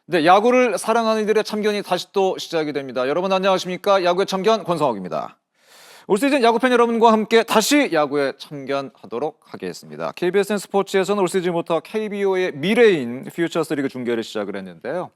네, 야구를 사랑하는 이들의 참견이 다시 또 시작이 됩니다. 여러분 안녕하십니까? 야구의 참견 권성욱입니다. 올 시즌 야구팬 여러분과 함께 다시 야구에 참견하도록 하겠습니다. KBSN 스포츠에서는 올 시즌부터 KBO의 미래인 퓨처스리그 중계를 시작을 했는데요.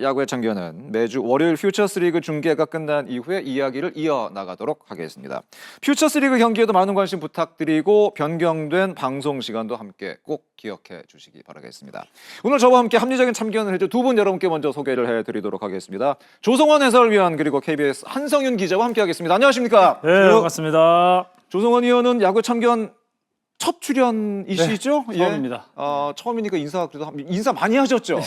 야구의 참견은 매주 월요일 퓨처스리그 중계가 끝난 이후에 이야기를 이어나가도록 하겠습니다. 퓨처스리그 경기에도 많은 관심 부탁드리고 변경된 방송 시간도 함께 꼭 기억해 주시기 바라겠습니다. 오늘 저와 함께 합리적인 참견을 해줄 두 분 여러분께 먼저 소개를 해드리도록 하겠습니다. 조성원 해설위원 그리고 KBS 한성윤 기자와 함께하겠습니다. 안녕하십니까? 네, 반갑습니다. 조성원 의원은 야구 참견 첫 출연이시죠? 네, 처음입니다. 처음이니까 인사 많이 하셨죠?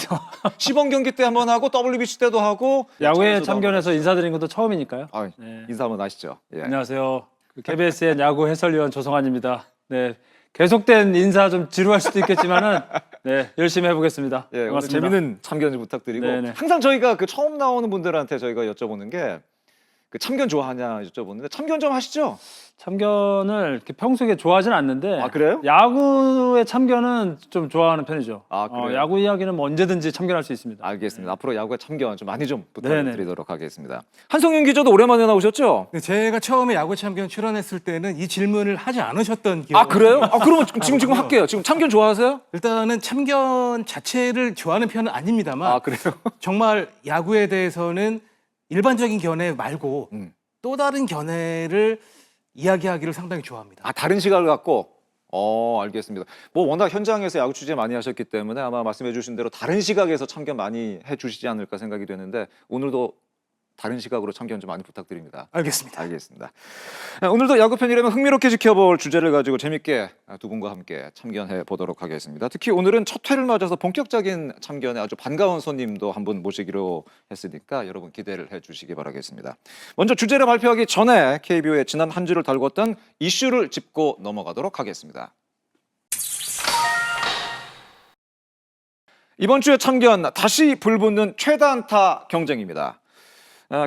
시범 경기 때 한번 하고 WBC 때도 하고 야구에 참견해서 인사드린 것도 처음이니까요. 네. 인사 한번 하시죠. 예. 안녕하세요. KBSN 야구 해설위원 조성환입니다. 네, 계속된 인사 좀 지루할 수도 있겠지만은 네, 열심히 해보겠습니다. 예, 오늘 반갑습니다. 재밌는 참견 좀 부탁드리고 네네. 항상 저희가 그 처음 나오는 분들한테 저희가 여쭤보는 게 그 참견 좋아하냐 여쭤보는데 참견 좀 하시죠? 참견을 이렇게 평소에 좋아하진 않는데. 아, 그래요? 야구의 참견은 좀 좋아하는 편이죠. 아, 그래요? 야구 이야기는 뭐 언제든지 참견할 수 있습니다. 알겠습니다. 앞으로 야구의 참견 좀 많이 좀 네네. 부탁드리도록 하겠습니다. 한성윤 기자도 오랜만에 나오셨죠? 네, 제가 처음에 야구 참견 출연했을 때는 이 질문을 하지 않으셨던 기억이 아, 그래요? 그러면 지금 할게요. 지금 참견 좋아하세요? 일단은 참견 자체를 좋아하는 편은 아닙니다만 아, 그래요? 정말 야구에 대해서는 일반적인 견해 말고 또 다른 견해를 이야기하기를 상당히 좋아합니다. 아, 다른 시각을 갖고? 알겠습니다. 뭐 워낙 현장에서 야구 취재 많이 하셨기 때문에 아마 말씀해 주신 대로 다른 시각에서 참견 많이 해 주시지 않을까 생각이 되는데 오늘도 다른 시각으로 참견 좀 많이 부탁드립니다. 알겠습니다. 알겠습니다. 오늘도 야구팬이라면 흥미롭게 지켜볼 주제를 가지고 재밌게 두 분과 함께 참견해 보도록 하겠습니다. 특히 오늘은 첫 회를 맞아서 본격적인 참견에 아주 반가운 손님도 한 분 모시기로 했으니까 여러분 기대를 해 주시기 바라겠습니다. 먼저 주제를 발표하기 전에 KBO의 지난 한 주를 달궜던 이슈를 짚고 넘어가도록 하겠습니다. 이번 주의 참견, 다시 불붙는 최다안타 경쟁입니다.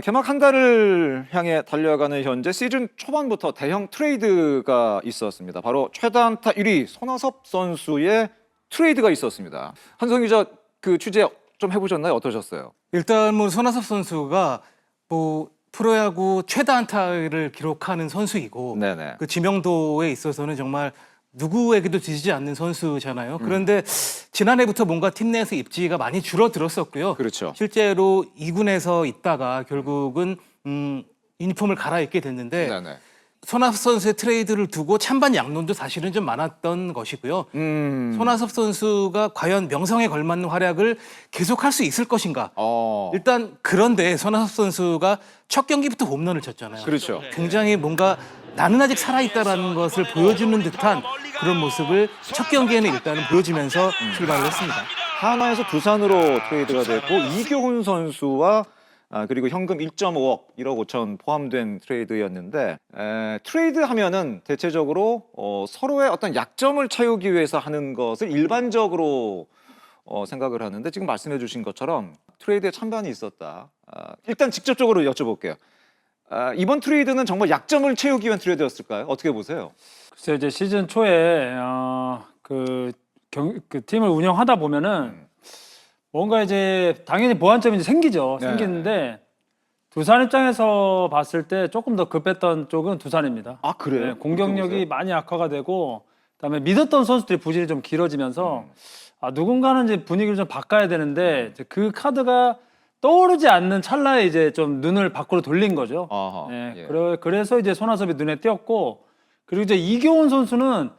개막 한 달을 향해 달려가는 현재 시즌 초반부터 대형 트레이드가 있었습니다. 바로 최다안타 1위 손아섭 선수의 트레이드가 있었습니다. 한성 기자 그 취재 좀 해보셨나요? 어떠셨어요? 일단 뭐 손아섭 선수가 뭐 프로야구 최다 안타를 기록하는 선수이고 네네. 그 지명도에 있어서는 정말 누구에게도 지지 않는 선수잖아요. 그런데 지난해부터 뭔가 팀 내에서 입지가 많이 줄어들었었고요. 그렇죠. 실제로 2군에서 있다가 결국은 유니폼을 갈아입게 됐는데 네네. 손아섭 선수의 트레이드를 두고 찬반 양론도 사실은 좀 많았던 것이고요. 손아섭 선수가 과연 명성에 걸맞는 활약을 계속할 수 있을 것인가. 일단 그런데 손아섭 선수가 첫 경기부터 홈런을 쳤잖아요. 그렇죠. 굉장히 뭔가 나는 아직 살아있다라는 것을 보여주는 듯한 그런 모습을 첫 경기에는 일단은 보여주면서 출발을 했습니다. 하나에서 두산으로 트레이드가 됐고 이교훈 선수와 그리고 현금 1.5억, 1억 5천 포함된 트레이드였는데 트레이드 하면은 대체적으로 서로의 어떤 약점을 채우기 위해서 하는 것을 일반적으로 생각을 하는데 지금 말씀해 주신 것처럼 트레이드에 찬반이 있었다. 일단 직접적으로 여쭤볼게요. 이번 트레이드는 정말 약점을 채우기 위한 트레이드였을까요? 어떻게 보세요? 글쎄요, 이제 시즌 초에 그 팀을 운영하다 보면은 뭔가 이제 당연히 보완점이 이제 생기죠. 네. 생기는데 두산 입장에서 봤을 때 조금 더 급했던 쪽은 두산입니다. 아, 그래요? 네, 공격력이 많이 악화가 되고 그다음에 믿었던 선수들이 부진이 좀 길어지면서 누군가는 이제 분위기를 좀 바꿔야 되는데 이제 그 카드가 떠오르지 않는 찰나에 이제 좀 눈을 밖으로 돌린 거죠. 아하, 네, 예. 그래서 이제 손아섭이 눈에 띄었고 그리고 이제 이교훈 선수는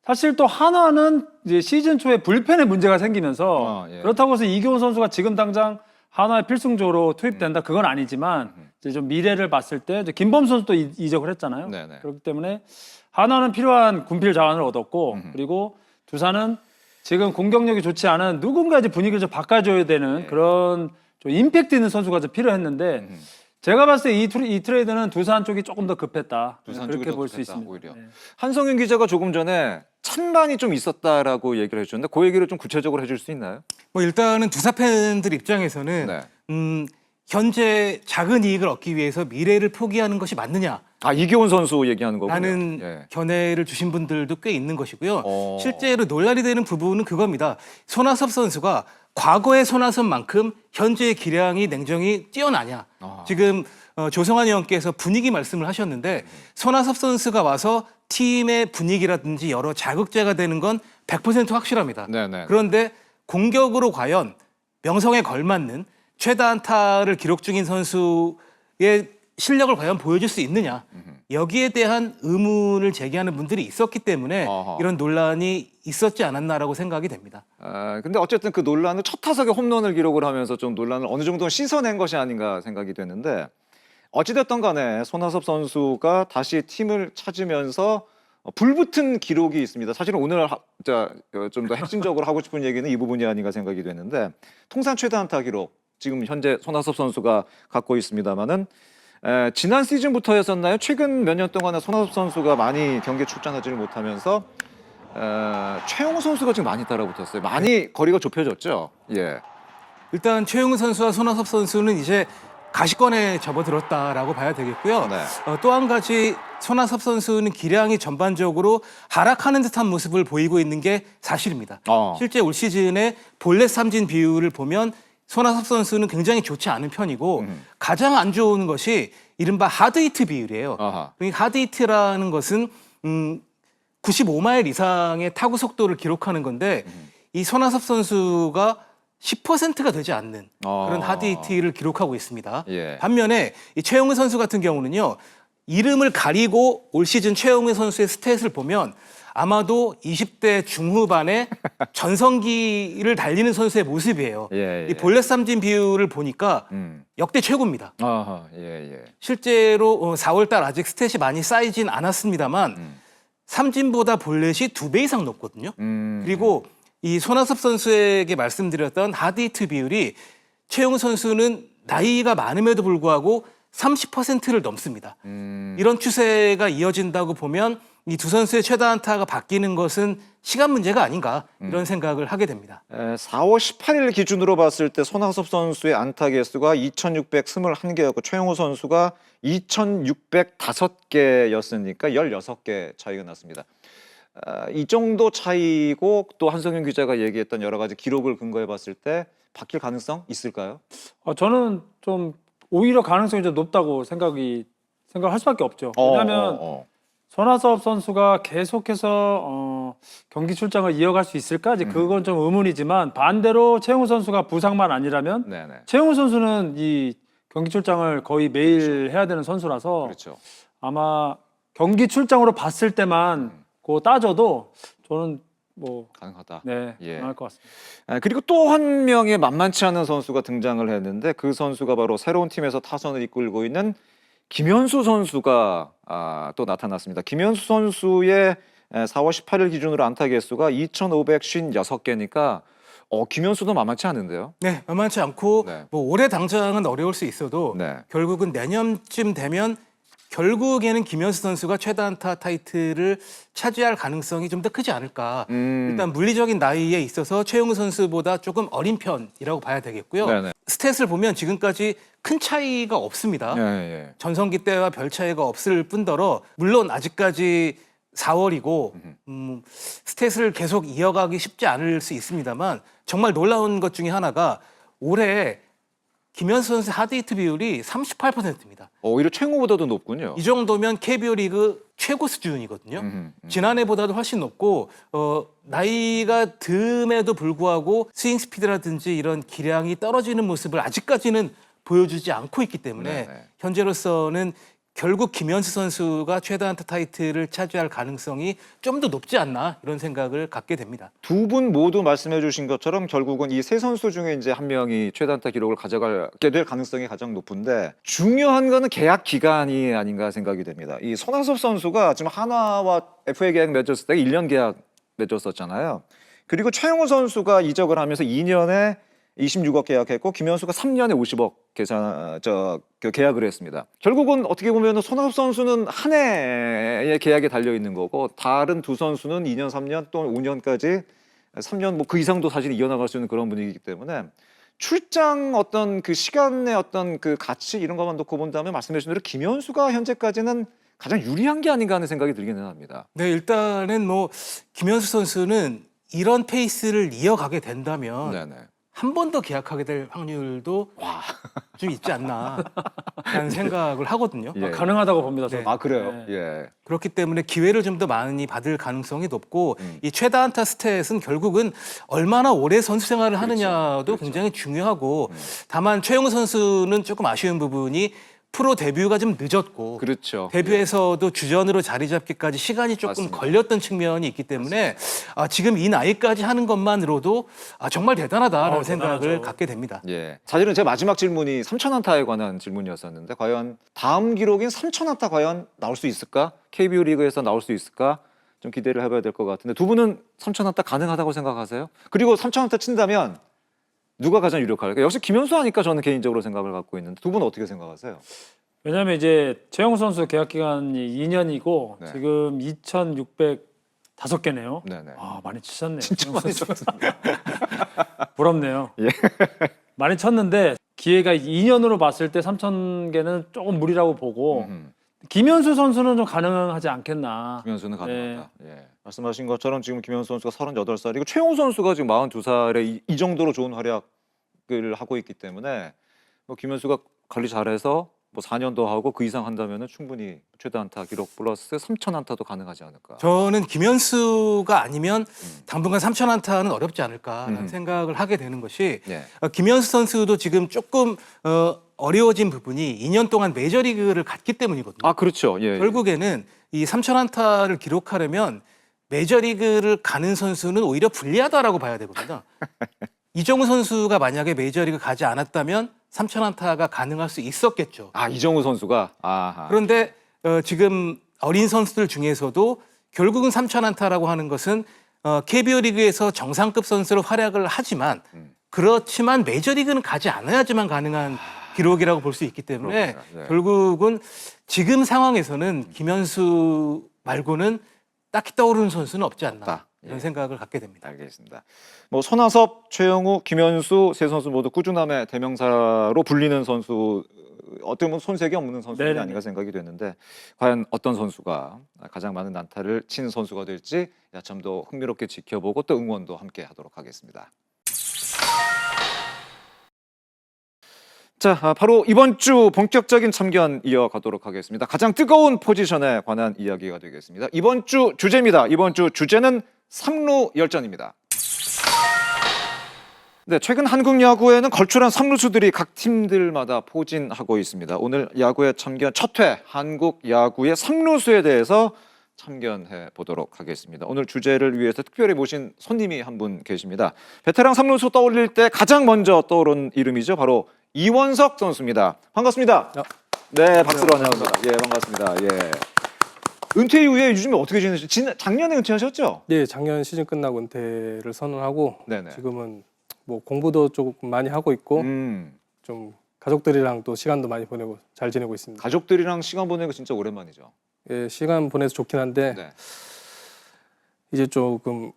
사실 또 한화는 이제 시즌 초에 불펜에 문제가 생기면서 예. 그렇다고 해서 이교훈 선수가 지금 당장 한화에 필승조로 투입된다 그건 아니지만 이제 좀 미래를 봤을 때 이제 김범 선수도 이적을 했잖아요. 네네. 그렇기 때문에 한화는 필요한 군필 자원을 얻었고 그리고 두산은 지금 공격력이 좋지 않은 누군가 이제 분위기를 좀 바꿔줘야 되는 그런 좀 임팩트 있는 선수가 좀 필요했는데 제가 봤을 때 이 트레이드는 두산 쪽이 조금 더 급했다. 두산 그렇게 쪽이 더 볼 수 급했다, 있습니다. 오히려. 네. 한성윤 기자가 조금 전에 찬반이 좀 있었다라고 얘기를 해주셨는데 그 얘기를 좀 구체적으로 해줄 수 있나요? 뭐 일단은 두산 팬들 입장에서는 네. 현재 작은 이익을 얻기 위해서 미래를 포기하는 것이 맞느냐? 아, 이기훈 선수 얘기하는 거군요. 라는 예. 견해를 주신 분들도 꽤 있는 것이고요. 어. 실제로 논란이 되는 부분은 그겁니다. 손아섭 선수가 과거의 손아섭만큼 현재의 기량이 냉정히 뛰어나냐. 지금 조성환 의원께서 분위기 말씀을 하셨는데 손아섭 선수가 와서 팀의 분위기라든지 여러 자극제가 되는 건 100% 확실합니다. 네네. 그런데 공격으로 과연 명성에 걸맞는 최다 안타를 기록 중인 선수의 실력을 과연 보여줄 수 있느냐. 여기에 대한 의문을 제기하는 분들이 있었기 때문에 어허. 이런 논란이 있었지 않았나라고 생각이 됩니다. 근데 어쨌든 그 논란을 첫 타석에 홈런을 기록을 하면서 좀 논란을 어느 정도 씻어낸 것이 아닌가 생각이 되는데 어찌됐든 간에 손아섭 선수가 다시 팀을 찾으면서 불붙은 기록이 있습니다. 사실은 오늘 좀 더 핵심적으로 하고 싶은 얘기는 이 부분이 아닌가 생각이 되는데 통산 최다 안타 기록 지금 현재 손아섭 선수가 갖고 있습니다만은 지난 시즌부터였었나요? 최근 몇 년 동안은 손아섭 선수가 많이 경기에 출전하지를 못하면서 최용우 선수가 지금 많이 따라붙었어요. 많이 거리가 좁혀졌죠. 예. 일단 최용우 선수와 손아섭 선수는 이제 가시권에 접어들었다라고 봐야 되겠고요. 네. 또 한 가지 손아섭 선수는 기량이 전반적으로 하락하는 듯한 모습을 보이고 있는 게 사실입니다. 실제 올 시즌에 볼넷 삼진 비율을 보면 손아섭 선수는 굉장히 좋지 않은 편이고 가장 안 좋은 것이 이른바 하드히트 비율이에요. 그러니까 하드히트라는 것은 95마일 이상의 타구 속도를 기록하는 건데 이 손아섭 선수가 10%가 되지 않는 그런 하드히트를 기록하고 있습니다. 예. 반면에 이 최용우 선수 같은 경우는요. 이름을 가리고 올 시즌 최용우 선수의 스탯을 보면 아마도 20대 중후반에 전성기를 달리는 선수의 모습이에요. 예, 예. 이 볼넷 삼진 비율을 보니까 역대 최고입니다. 예. 실제로 4월 달 아직 스탯이 많이 쌓이진 않았습니다만 삼진보다 볼넷이 2배 이상 높거든요. 그리고 이 손아섭 선수에게 말씀드렸던 하드히트 비율이 최용우 선수는 나이가 많음에도 불구하고 30%를 넘습니다. 이런 추세가 이어진다고 보면 이 두 선수의 최다 안타가 바뀌는 것은 시간 문제가 아닌가 이런 생각을 하게 됩니다. 4월 18일 기준으로 봤을 때 손아섭 선수의 안타 개수가 2,621개였고 최용우 선수가 2,605개였으니까 16개 차이가 났습니다. 이 정도 차이고 또 한성윤 기자가 얘기했던 여러 가지 기록을 근거해 봤을 때 바뀔 가능성 있을까요? 저는 좀 오히려 가능성이 좀 높다고 생각할 수밖에 없죠. 왜냐하면 손아섭 선수가 계속해서 경기 출장을 이어갈 수 있을까? 그건 좀 의문이지만 반대로 최용우 선수가 부상만 아니라면 네네. 최용우 선수는 이 경기 출장을 거의 매일 해야 되는 선수라서 그렇죠. 아마 경기 출장으로 봤을 때만 따져도 저는 뭐 가능하다. 네, 예. 가능할 것 같습니다. 그리고 또 한 명의 만만치 않은 선수가 등장을 했는데 그 선수가 바로 새로운 팀에서 타선을 이끌고 있는 김현수 선수가 또 나타났습니다. 김현수 선수의 4월 18일 기준으로 안타 개수가 2,556개니까 김현수도 만만치 않은데요. 네, 만만치 않고 네. 뭐 올해 당장은 어려울 수 있어도 네. 결국은 내년쯤 되면 결국에는 김현수 선수가 최다 안타 타이틀을 차지할 가능성이 좀 더 크지 않을까. 일단 물리적인 나이에 있어서 최용우 선수보다 조금 어린 편이라고 봐야 되겠고요. 네네. 스탯을 보면 지금까지 큰 차이가 없습니다. 예. 전성기 때와 별 차이가 없을 뿐더러 물론 아직까지 4월이고 스탯을 계속 이어가기 쉽지 않을 수 있습니다만 정말 놀라운 것 중에 하나가 올해 김현수 선수의 하드히트 비율이 38%입니다. 오히려 최용우보다도 높군요. 이 정도면 KBO 리그 최고 수준이거든요. 지난해보다도 훨씬 높고 나이가 듦에도 불구하고 스윙 스피드라든지 이런 기량이 떨어지는 모습을 아직까지는 보여주지 않고 있기 때문에 네네. 현재로서는 결국 김현수 선수가 최다 안타 타이틀을 차지할 가능성이 좀 더 높지 않나 이런 생각을 갖게 됩니다. 두 분 모두 말씀해 주신 것처럼 결국은 이 세 선수 중에 이제 한 명이 최다 안타 기록을 가져가게 될 가능성이 가장 높은데 중요한 거는 계약 기간이 아닌가 생각이 됩니다. 이 손아섭 선수가 지금 한화와 FA 계약 맺었을 때 1년 계약 맺었었잖아요. 그리고 최용우 선수가 이적을 하면서 2년에 26억 계약했고 김현수가 3년에 50억 계약을 했습니다. 결국은 어떻게 보면 손아섭 선수는 한 해의 계약에 달려 있는 거고 다른 두 선수는 2년, 3년 또 5년까지 3년 뭐 그 이상도 사실 이어나갈 수 있는 그런 분위기이기 때문에 출장 어떤 그 시간의 어떤 그 가치 이런 것만 놓고 본다면 말씀해 주신 대로 김현수가 현재까지는 가장 유리한 게 아닌가 하는 생각이 들기는 합니다. 네, 일단은 뭐 김현수 선수는 이런 페이스를 이어가게 된다면 네네. 한 번 더 계약하게 될 확률도 좀 있지 않나라는 생각을 하거든요. 예. 가능하다고 봅니다. 저는. 네. 아 그래요? 네. 예. 그렇기 때문에 기회를 좀 더 많이 받을 가능성이 높고 이 최다 안타 스탯은 결국은 얼마나 오래 선수 생활을 하느냐도 그렇죠. 굉장히 중요하고 다만 최용우 선수는 조금 아쉬운 부분이 프로 데뷔가 좀 늦었고 그렇죠. 데뷔에서도 주전으로 자리 잡기까지 시간이 조금 맞습니다. 걸렸던 측면이 있기 때문에 지금 이 나이까지 하는 것만으로도 정말 대단하다라는 생각을 대단하죠. 갖게 됩니다. 예. 사실은 제 마지막 질문이 3,000안타에 관한 질문이었었는데 과연 다음 기록인 3,000안타 과연 나올 수 있을까? KBO 리그에서 나올 수 있을까? 좀 기대를 해봐야 될 것 같은데 두 분은 3,000안타 가능하다고 생각하세요? 그리고 3,000안타 친다면 누가 가장 유력할까요? 역시 김현수 하니까 저는 개인적으로 생각을 갖고 있는데 두 분은 어떻게 생각하세요? 왜냐하면 이제 최영우 선수 계약 기간이 2년이고 네. 지금 2,605개네요. 네네. 아 많이 치셨네요. 진짜 많이 쳤습니다. 부럽네요. 예. 많이 쳤는데 기회가 2년으로 봤을 때 3,000개는 조금 무리라고 보고 김현수 선수는 좀 가능하지 않겠나. 김현수는 가능하다. 예. 말씀하신 것처럼 지금 김현수 선수가 38살이고 최용우 선수가 지금 42살에 이 정도로 좋은 활약을 하고 있기 때문에 뭐 김현수가 관리 잘해서 뭐 4년 더 하고 그 이상 한다면은 충분히 최다 안타 기록 플러스 3,000안타도 가능하지 않을까. 저는 김현수가 아니면 당분간 3,000안타는 어렵지 않을까라는 생각을 하게 되는 것이 예. 김현수 선수도 지금 조금 어려워진 부분이 2년 동안 메이저리그를 갔기 때문이거든요. 아 그렇죠. 예. 결국에는 이 3,000안타를 기록하려면 메이저리그를 가는 선수는 오히려 불리하다라고 봐야 되거든요. 이정우 선수가 만약에 메이저리그 가지 않았다면 3,000안타가 가능할 수 있었겠죠. 아 이정우 선수가. 아하. 그런데 지금 어린 선수들 중에서도 결국은 3,000안타라고 하는 것은 KBO 리그에서 정상급 선수로 활약을 하지만 그렇지만 메이저리그는 가지 않아야지만 가능한 기록이라고 볼 수 있기 때문에 그렇구나. 네. 결국은 지금 상황에서는 김현수 말고는 딱히 떠오르는 선수는 없지 않나 없다. 이런 예. 생각을 갖게 됩니다. 알겠습니다. 뭐 손아섭, 최영우, 김현수 세 선수 모두 꾸준함의 대명사로 불리는 선수, 어떻게 보면 손색이 없는 선수들이 네네네. 아닌가 생각이 되는데 과연 어떤 선수가 가장 많은 안타를 친 선수가 될지 야참도 흥미롭게 지켜보고 또 응원도 함께 하도록 하겠습니다. 자, 바로 이번 주 본격적인 참견 이어가도록 하겠습니다. 가장 뜨거운 포지션에 관한 이야기가 되겠습니다. 이번 주 주제입니다. 이번 주 주제는 삼루 열전입니다. 네, 최근 한국 야구에는 걸출한 삼루수들이 각 팀들마다 포진하고 있습니다. 오늘 야구의 참견 첫 회 한국 야구의 삼루수에 대해서 참견해 보도록 하겠습니다. 오늘 주제를 위해서 특별히 모신 손님이 한 분 계십니다. 베테랑 삼루수 떠올릴 때 가장 먼저 떠오른 이름이죠. 바로 이원석 선수입니다. 반갑습니다. 네, 박수로 환영합니다. 예, 반갑습니다. 예. 은퇴 이후에 요즘에 어떻게 지내시죠? 작년에 은퇴하셨죠? 네, 작년 시즌 끝나고 은퇴를 선언하고 네네. 지금은 뭐 공부도 조금 많이 하고 있고 좀 가족들이랑 또 시간도 많이 보내고 잘 지내고 있습니다. 가족들이랑 시간 보내는 거 진짜 오랜만이죠. 예, 시간 보내서 좋긴 한데 네. 이제 조금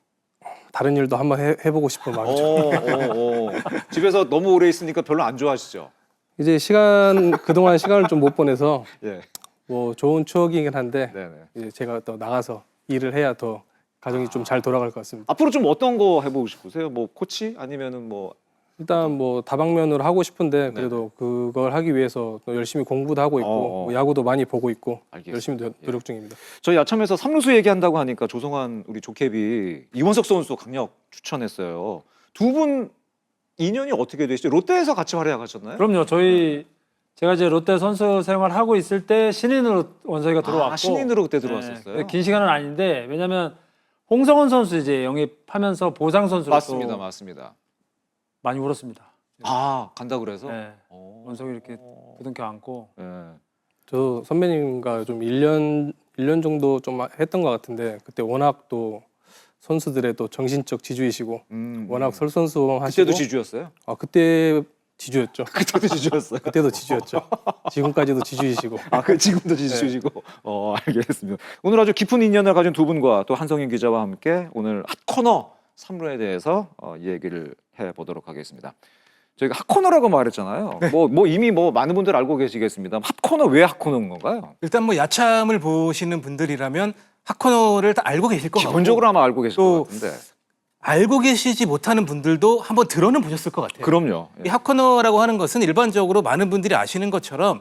다른 일도 한번 해보고 싶은 마음이죠. 집에서 너무 오래 있으니까 별로 안 좋아하시죠? 이제 그동안 시간을 좀 못 보내서 예. 뭐 좋은 추억이긴 한데 네네. 이제 제가 또 나가서 일을 해야 더 가정이 좀 잘 돌아갈 것 같습니다. 앞으로 좀 어떤 거 해보고 싶으세요? 뭐 코치 아니면은 뭐 일단 뭐 다방면으로 하고 싶은데 그래도 그걸 하기 위해서 또 열심히 공부도 하고 있고 뭐 야구도 많이 보고 있고 알겠습니다. 열심히 노력 중입니다. 저희 야참에서 삼루수 얘기한다고 하니까 조성환 우리 조캡이 이원석 선수 강력 추천했어요. 두 분 인연이 어떻게 되시죠? 롯데에서 같이 활약하셨나요? 그럼요. 제가 이제 롯데 선수 생활하고 있을 때 신인으로 원석이가 들어왔고 신인으로 그때 들어왔었어요. 네, 긴 시간은 아닌데 왜냐면 홍성원 선수 이제 영입하면서 보상 선수로 맞습니다, 또 맞습니다. 많이 울었습니다. 아 간다 그래서. 네. 원석이 이렇게 부둥켜 안고 예. 저 선배님과 좀 1년 정도 좀 했던 것 같은데 그때 워낙 또 선수들의 또 정신적 지주이시고 워낙 설선수하시고 그때도 지주였어요? 그때 지주였죠. 그때도 지주였어요. 그때도 지주였죠. 지금까지도 지주이시고. 그 지금도 지주시고. 알겠습니다. 오늘 아주 깊은 인연을 가진 두 분과 또 한성인 기자와 함께 오늘 핫코너 삼루에 대해서 이 얘기를 해보도록 하겠습니다. 저희가 핫코너라고 말했잖아요. 뭐 이미 뭐 많은 분들 알고 계시겠습니다. 핫코너 왜 핫코너인 건가요? 일단 뭐 야참을 보시는 분들이라면 핫코너를 다 알고 계실 것 같고 기본적으로 아마 알고 계실 또 것 같은데. 알고 계시지 못하는 분들도 한번 들어는 보셨을 것 같아요. 그럼요. 이 핫코너라고 하는 것은 일반적으로 많은 분들이 아시는 것처럼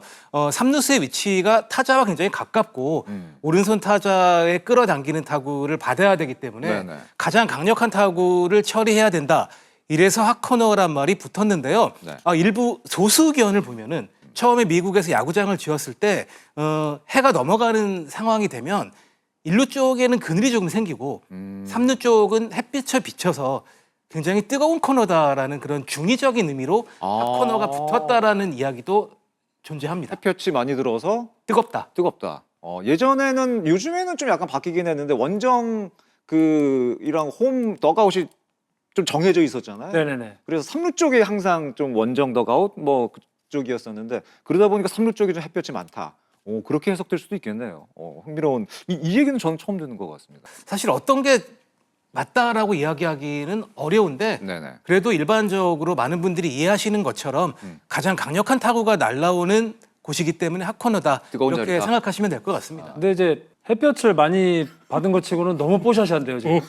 삼루수의 위치가 타자와 굉장히 가깝고 오른손 타자에 끌어당기는 타구를 받아야 되기 때문에 네네. 가장 강력한 타구를 처리해야 된다. 이래서 핫코너란 말이 붙었는데요. 네. 일부 소수 의견을 보면은 처음에 미국에서 야구장을 지었을 때 해가 넘어가는 상황이 되면 일루 쪽에는 그늘이 조금 생기고 삼루 쪽은 햇빛을 비춰서 굉장히 뜨거운 코너다라는 그런 중의적인 의미로 핫코너가 붙었다라는 이야기도 존재합니다. 햇볕이 많이 들어서 뜨겁다. 뜨겁다. 예전에는 요즘에는 좀 약간 바뀌긴 했는데 원정 이랑 홈 더가웃이 좀 정해져 있었잖아요. 네네네. 그래서 삼루 쪽에 항상 좀 원정 더가웃 뭐 그쪽이었었는데 그러다 보니까 삼루 쪽에 좀 햇볕이 많다. 그렇게 해석될 수도 있겠네요. 흥미로운 이 얘기는 저는 처음 듣는 것 같습니다. 사실 어떤 게 맞다라고 이야기하기는 어려운데 네네. 그래도 일반적으로 많은 분들이 이해하시는 것처럼 가장 강력한 타구가 날라오는 곳이기 때문에 핫코너다. 뜨거운 이렇게 자리다. 생각하시면 될 것 같습니다. 근데 이제 햇볕을 많이 받은 것 치고는 너무 뽀샤시한데요, 지금.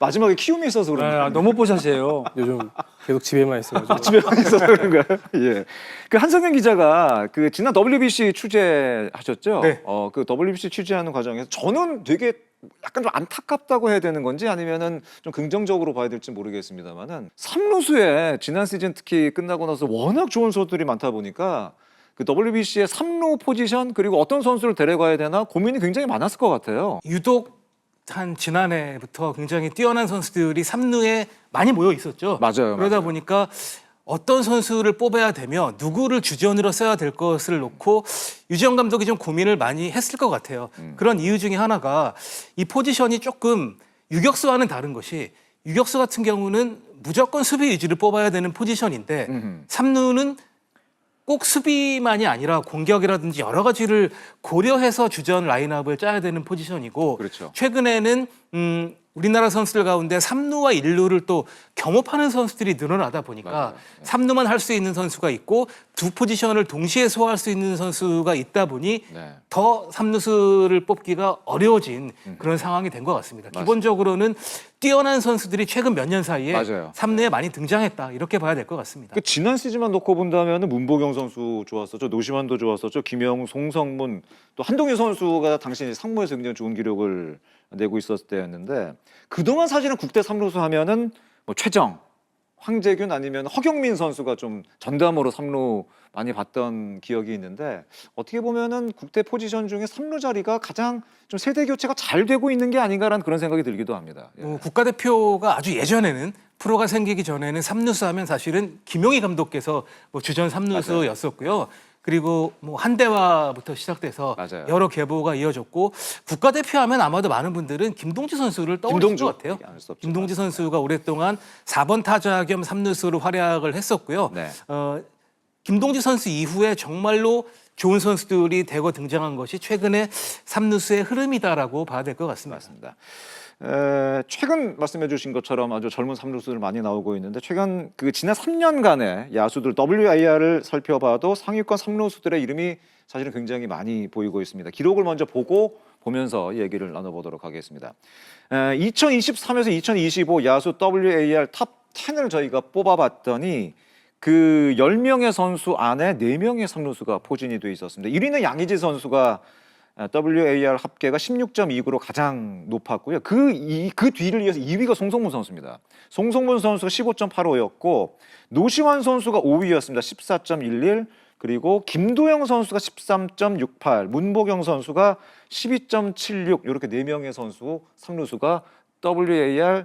마지막에 키움이 있어서 네, 그런가요? 너무 뽀샤시해요. 요즘 계속 집에만 있어가지고 집에만 있어서 그런가요? 예. 그 한성현 기자가 그 지난 WBC 취재하셨죠? 네. 그 WBC 취재하는 과정에서 저는 되게 약간 좀 안타깝다고 해야 되는 건지 아니면은 좀 긍정적으로 봐야 될지 모르겠습니다만은 삼루수에 지난 시즌 특히 끝나고 나서 워낙 좋은 선수들이 많다 보니까 그 WBC의 삼루 포지션 그리고 어떤 선수를 데려가야 되나 고민이 굉장히 많았을 것 같아요. 유독 한 지난해부터 굉장히 뛰어난 선수들이 삼루에 많이 모여 있었죠. 맞아요, 그러다 맞아요. 보니까 어떤 선수를 뽑아야 되며 누구를 주전으로 써야 될 것을 놓고 유지영 감독이 좀 고민을 많이 했을 것 같아요. 그런 이유 중에 하나가 이 포지션이 조금 유격수와는 다른 것이 유격수 같은 경우는 무조건 수비 위주를 뽑아야 되는 포지션인데 삼루는 꼭 수비만이 아니라 공격이라든지 여러 가지를 고려해서 주전 라인업을 짜야 되는 포지션이고 그렇죠. 최근에는 우리나라 선수들 가운데 3루와 1루를 또 겸업하는 선수들이 늘어나다 보니까 맞아요. 3루만 할 수 있는 선수가 있고 두 포지션을 동시에 소화할 수 있는 선수가 있다 보니 네. 더 3루수를 뽑기가 어려워진 그런 상황이 된 것 같습니다. 기본적으로는 뛰어난 선수들이 최근 몇 년 사이에 맞아요. 3루에 많이 등장했다 이렇게 봐야 될 것 같습니다. 그 지난 시즌만 놓고 본다면 문보경 선수 좋았었죠. 노시환도 좋았었죠. 김영우, 송성문 또 한동희 선수가 당시 상무에서 굉장히 좋은 기록을 내고 있었을 때였는데 그동안 사실은 국대 3루수 하면은 뭐 최정, 황재균 아니면 허경민 선수가 좀 전담으로 3루 많이 봤던 기억이 있는데 어떻게 보면은 국대 포지션 중에 3루 자리가 가장 좀 세대 교체가 잘 되고 있는 게 아닌가라는 그런 생각이 들기도 합니다. 예. 국가대표가 아주 예전에는 프로가 생기기 전에는 3루수 하면 사실은 김용희 감독께서 뭐 주전 3루수였었고요. 그리고 뭐 한대화부터 시작돼서 맞아요. 여러 계보가 이어졌고 국가대표 하면 아마도 많은 분들은 김동지 선수를 떠올릴 것 같아요. 얘기 안할 수 없죠. 김동지 선수가 오랫동안 4번 타자 겸 3루수로 활약을 했었고요. 네. 김동지 선수 이후에 정말로 좋은 선수들이 대거 등장한 것이 최근에 3루수의 흐름이다라고 봐야 될 것 같습니다. 맞습니다. 최근 말씀해주신 것처럼 아주 젊은 3루수들 많이 나오고 있는데 최근 그 지난 3년간의 야수들 WIR을 살펴봐도 상위권 3루수들의 이름이 사실은 굉장히 많이 보이고 있습니다. 기록을 먼저 보면서 얘기를 나눠보도록 하겠습니다. 2023에서 2025 야수 WAR 탑 10을 저희가 뽑아봤더니 그 10명의 선수 안에 4명의 3루수가 포진이 돼 있었습니다. 1위는 양의지 선수가 WAR 합계가 16.29로 가장 높았고요. 그 뒤를 이어서 2위가 송성문 선수입니다. 송성문 선수가 15.85였고 노시환 선수가 5위였습니다. 14.11 그리고 김도영 선수가 13.68 문보경 선수가 12.76 이렇게 4명의 선수 3루수가 WAR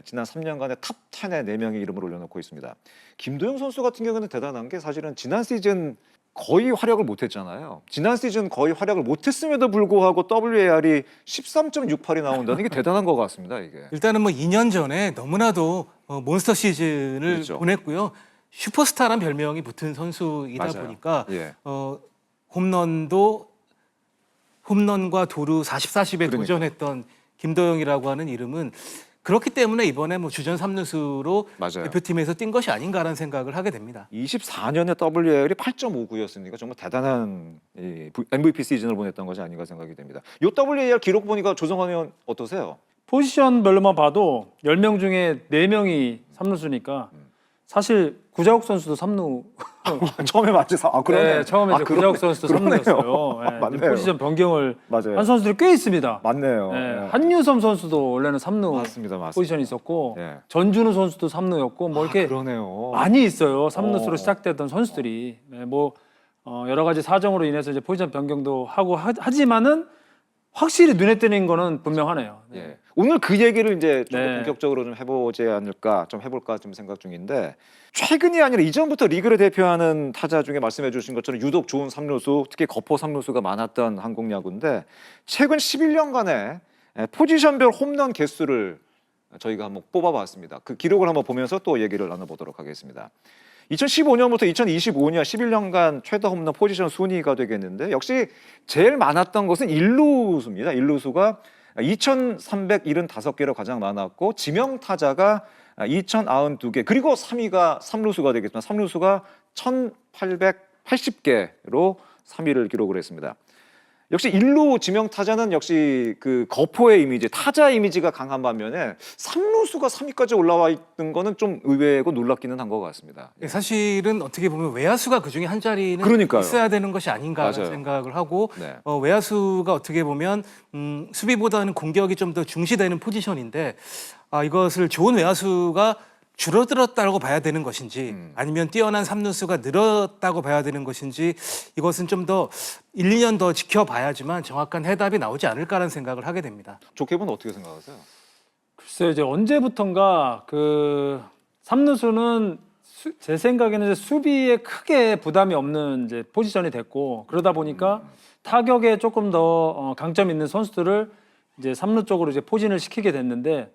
지난 3년간의 탑 10에 4명의 이름을 올려놓고 있습니다. 김도영 선수 같은 경우는 대단한 게 사실은 지난 시즌 거의 활약을 못했잖아요. 지난 시즌 거의 활약을 못했음에도 불구하고 WAR이 13.68이 나온다는 게 대단한 것 같습니다. 이게. 일단은 뭐 2년 전에 너무나도 몬스터 시즌을 그렇죠. 보냈고요. 슈퍼스타란 별명이 붙은 선수이다 맞아요. 보니까 예. 홈런과 도루 40, 40에 그러니까. 도전했던 김도영이라고 하는 이름은 그렇기 때문에 이번에 뭐 주전 3루수로 맞아요. 대표팀에서 뛴 것이 아닌가라는 생각을 하게 됩니다. 24년에 WAR이 8.59였으니까 정말 대단한 MVP 시즌을 보냈던 것이 아닌가 생각이 됩니다. 이 WAR 기록 보니까 조성환 의원 어떠세요? 포지션별로만 봐도 10명 중에 4명이 3루수니까 사실 구자욱 선수도 3루. 처음에 맞지? 그러네. 네, 처음에 이제 구자욱 선수도 3루였어요. 네, 맞네요. 포지션 변경을 맞아요. 한 선수들이 꽤 있습니다. 맞네요. 네, 네. 한유섬 선수도 원래는 3루 맞습니다. 포지션이 있었고 네. 전준우 선수도 3루였고 뭐 이렇게 그러네요. 많이 있어요. 3루수로 어. 시작됐던 선수들이. 네, 뭐 여러 가지 사정으로 인해서 이제 포지션 변경도 하고 하지만은 확실히 눈에 띄는 거는 분명하네요. 네. 예. 오늘 그 얘기를 이제 좀 네. 본격적으로 좀 해보지 않을까, 좀 해볼까 좀 생각 중인데 최근이 아니라 이전부터 리그를 대표하는 타자 중에 말씀해주신 것처럼 유독 좋은 3루수, 특히 거포 3루수가 많았던 한국 야구인데 최근 11년간의 포지션별 홈런 개수를 저희가 한번 뽑아봤습니다. 그 기록을 한번 보면서 또 얘기를 나눠보도록 하겠습니다. 2015년부터 2025년 11년간 최다 홈런 포지션 순위가 되겠는데 역시 제일 많았던 것은 1루수입니다. 1루수가 2,375개로 가장 많았고 지명 타자가 2,092개 그리고 3위가 3루수가 되겠지만 3루수가 1,880개로 3위를 기록을 했습니다. 역시 1루 지명 타자는 역시 그 거포의 이미지, 타자 이미지가 강한 반면에 3루수가 3위까지 올라와 있는 거는 좀 의외고 놀랍기는 한 것 같습니다. 사실은 어떻게 보면 외야수가 그중에 한 자리는 그러니까요. 있어야 되는 것이 아닌가 맞아요. 생각을 하고 네. 외야수가 어떻게 보면 수비보다는 공격이 좀 더 중시되는 포지션인데 이것을 좋은 외야수가 줄어들었다고 봐야 되는 것인지 아니면 뛰어난 3루수가 늘었다고 봐야 되는 것인지 이것은 좀 더 1, 2년 더 지켜봐야지만 정확한 해답이 나오지 않을까라는 생각을 하게 됩니다. 좋게 보면 어떻게 생각하세요? 글쎄요, 이제 언제부턴가 그 3루수는 제 생각에는 이제 수비에 크게 부담이 없는 이제 포지션이 됐고 그러다 보니까 타격에 조금 더 강점 있는 선수들을 이제 3루 쪽으로 이제 포진을 시키게 됐는데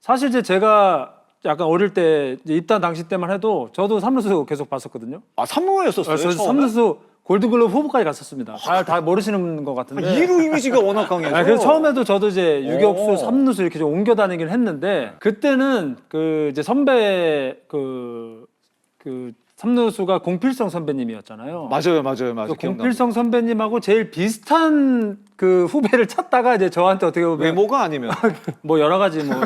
사실 이제 제가 약간 어릴 때 이제 입단 당시 때만 해도 저도 3루수 계속 봤었거든요. 아 3루였었어요? 저 3루수 골든글러브 후보까지 갔었습니다. 다 모르시는 것 같은데. 2루 이미지가 워낙 강해서. 그래서 처음에도 저도 이제 유격수, 오. 3루수 이렇게 좀 옮겨 다니긴 했는데 그때는 그 이제 선배 그 3루수가 공필성 선배님이었잖아요. 맞아요. 그 공필성 선배님하고 제일 비슷한 그 후배를 찾다가 이제 저한테 어떻게 보면 외모가 아니면 뭐 여러 가지 뭐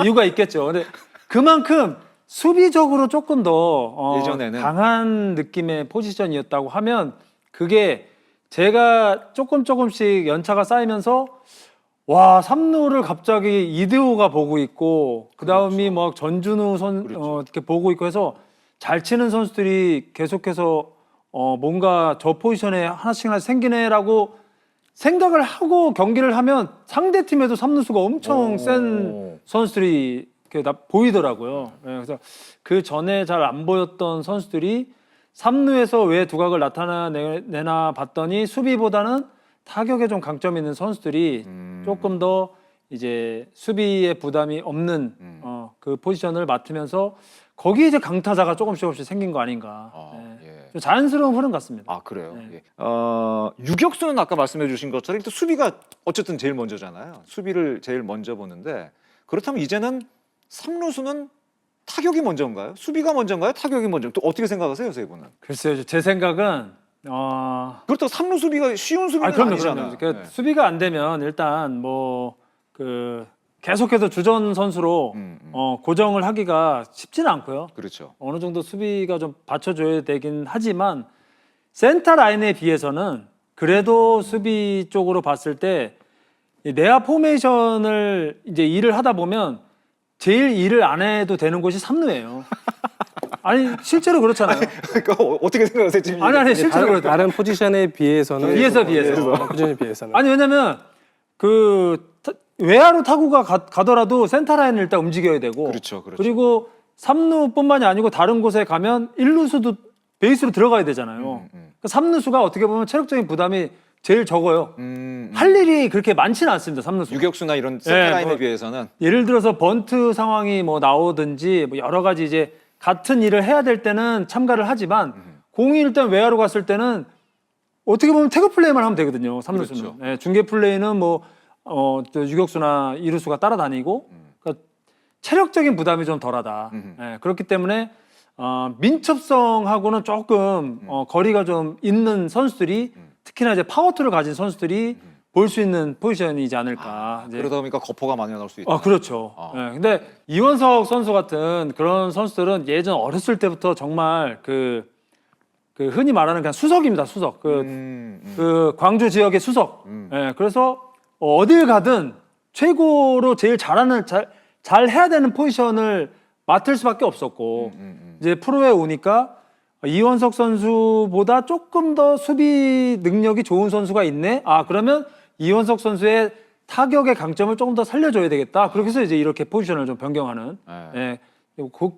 이유가 있겠죠. 근데 그만큼 수비적으로 조금 더 예전에는 강한 느낌의 포지션이었다고 하면 그게 제가 조금씩 연차가 쌓이면서 와 3루를 갑자기 이대호가 보고 있고 그다음이 막 전준우 이렇게 보고 있고 해서 잘 치는 선수들이 계속해서 뭔가 저 포지션에 하나씩 생기네라고 생각을 하고 경기를 하면 상대 팀에도 3루수가 엄청 센 선수들이 이렇게 보이더라고요. 네, 그래서 그 전에 잘 안 보였던 선수들이 3루에서 왜 두각을 나타내나 봤더니 수비보다는 타격에 좀 강점 있는 선수들이 조금 더 이제 수비에 부담이 없는 그 포지션을 맡으면서 거기에 이제 강타자가 조금씩 생긴 거 아닌가. 네. 좀 자연스러운 흐름 같습니다. 아 그래요. 네. 예. 유격수는 아까 말씀해주신 것처럼 일단 수비가 어쨌든 제일 먼저잖아요. 수비를 제일 먼저 보는데 그렇다면 이제는 3루수는 타격이 먼저인가요? 수비가 먼저인가요? 타격이 먼저? 또 어떻게 생각하세요, 세 분은? 글쎄요, 제 생각은 그렇다고 3루 수비가 쉬운 수비는 아니잖아요. 그럼요. 수비가 안 되면 일단 뭐 그 계속해서 주전 선수로 고정을 하기가 쉽지는 않고요. 그렇죠. 어느 정도 수비가 좀 받쳐줘야 되긴 하지만 센터 라인에 비해서는 그래도 수비 쪽으로 봤을 때 내야 포메이션을 이제 일을 하다 보면 제일 일을 안 해도 되는 곳이 3루예요. 아니 실제로 그렇잖아요. 그러니까 어떻게 생각하세요, 지금? 아니 실제로 그렇다. 다른 포지션에 비해서는 비해서. 포지션에 비해서는 아니 왜냐면 그 외야로 타구가 가더라도 센터 라인을 일단 움직여야 되고 그렇죠. 그리고 3루뿐만이 아니고 다른 곳에 가면 1루수도 베이스로 들어가야 되잖아요. 그러니까 3루수가 어떻게 보면 체력적인 부담이 제일 적어요. 할 일이 그렇게 많지는 않습니다. 3루수. 유격수나 이런 센터 라인에 뭐, 비해서는 예를 들어서 번트 상황이 뭐 나오든지 뭐 여러 가지 이제 같은 일을 해야 될 때는 참가를 하지만 공이 일단 외야로 갔을 때는 어떻게 보면 태그 플레이만 하면 되거든요. 3루수는. 그렇죠. 중계 플레이는 뭐 또 유격수나 이루수가 따라다니고 그러니까 체력적인 부담이 좀 덜하다. 예, 그렇기 때문에 민첩성하고는 조금 거리가 좀 있는 선수들이 특히나 이제 파워투를 가진 선수들이 볼 수 있는 포지션이지 않을까. 이제. 그러다 보니까 거포가 많이 나올 수 있다. 그렇죠. 예, 근데 이원석 선수 같은 그런 선수들은 예전 어렸을 때부터 정말 그 흔히 말하는 그냥 수석입니다. 수석. 그 광주 지역의 수석. 예, 그래서 어딜 가든 최고로 제일 잘 해야 되는 포지션을 맡을 수밖에 없었고 이제 프로에 오니까 이원석 선수보다 조금 더 수비 능력이 좋은 선수가 있네. 그러면 이원석 선수의 타격의 강점을 조금 더 살려줘야 되겠다. 그렇게 해서 이제 이렇게 포지션을 좀 변경하는 예,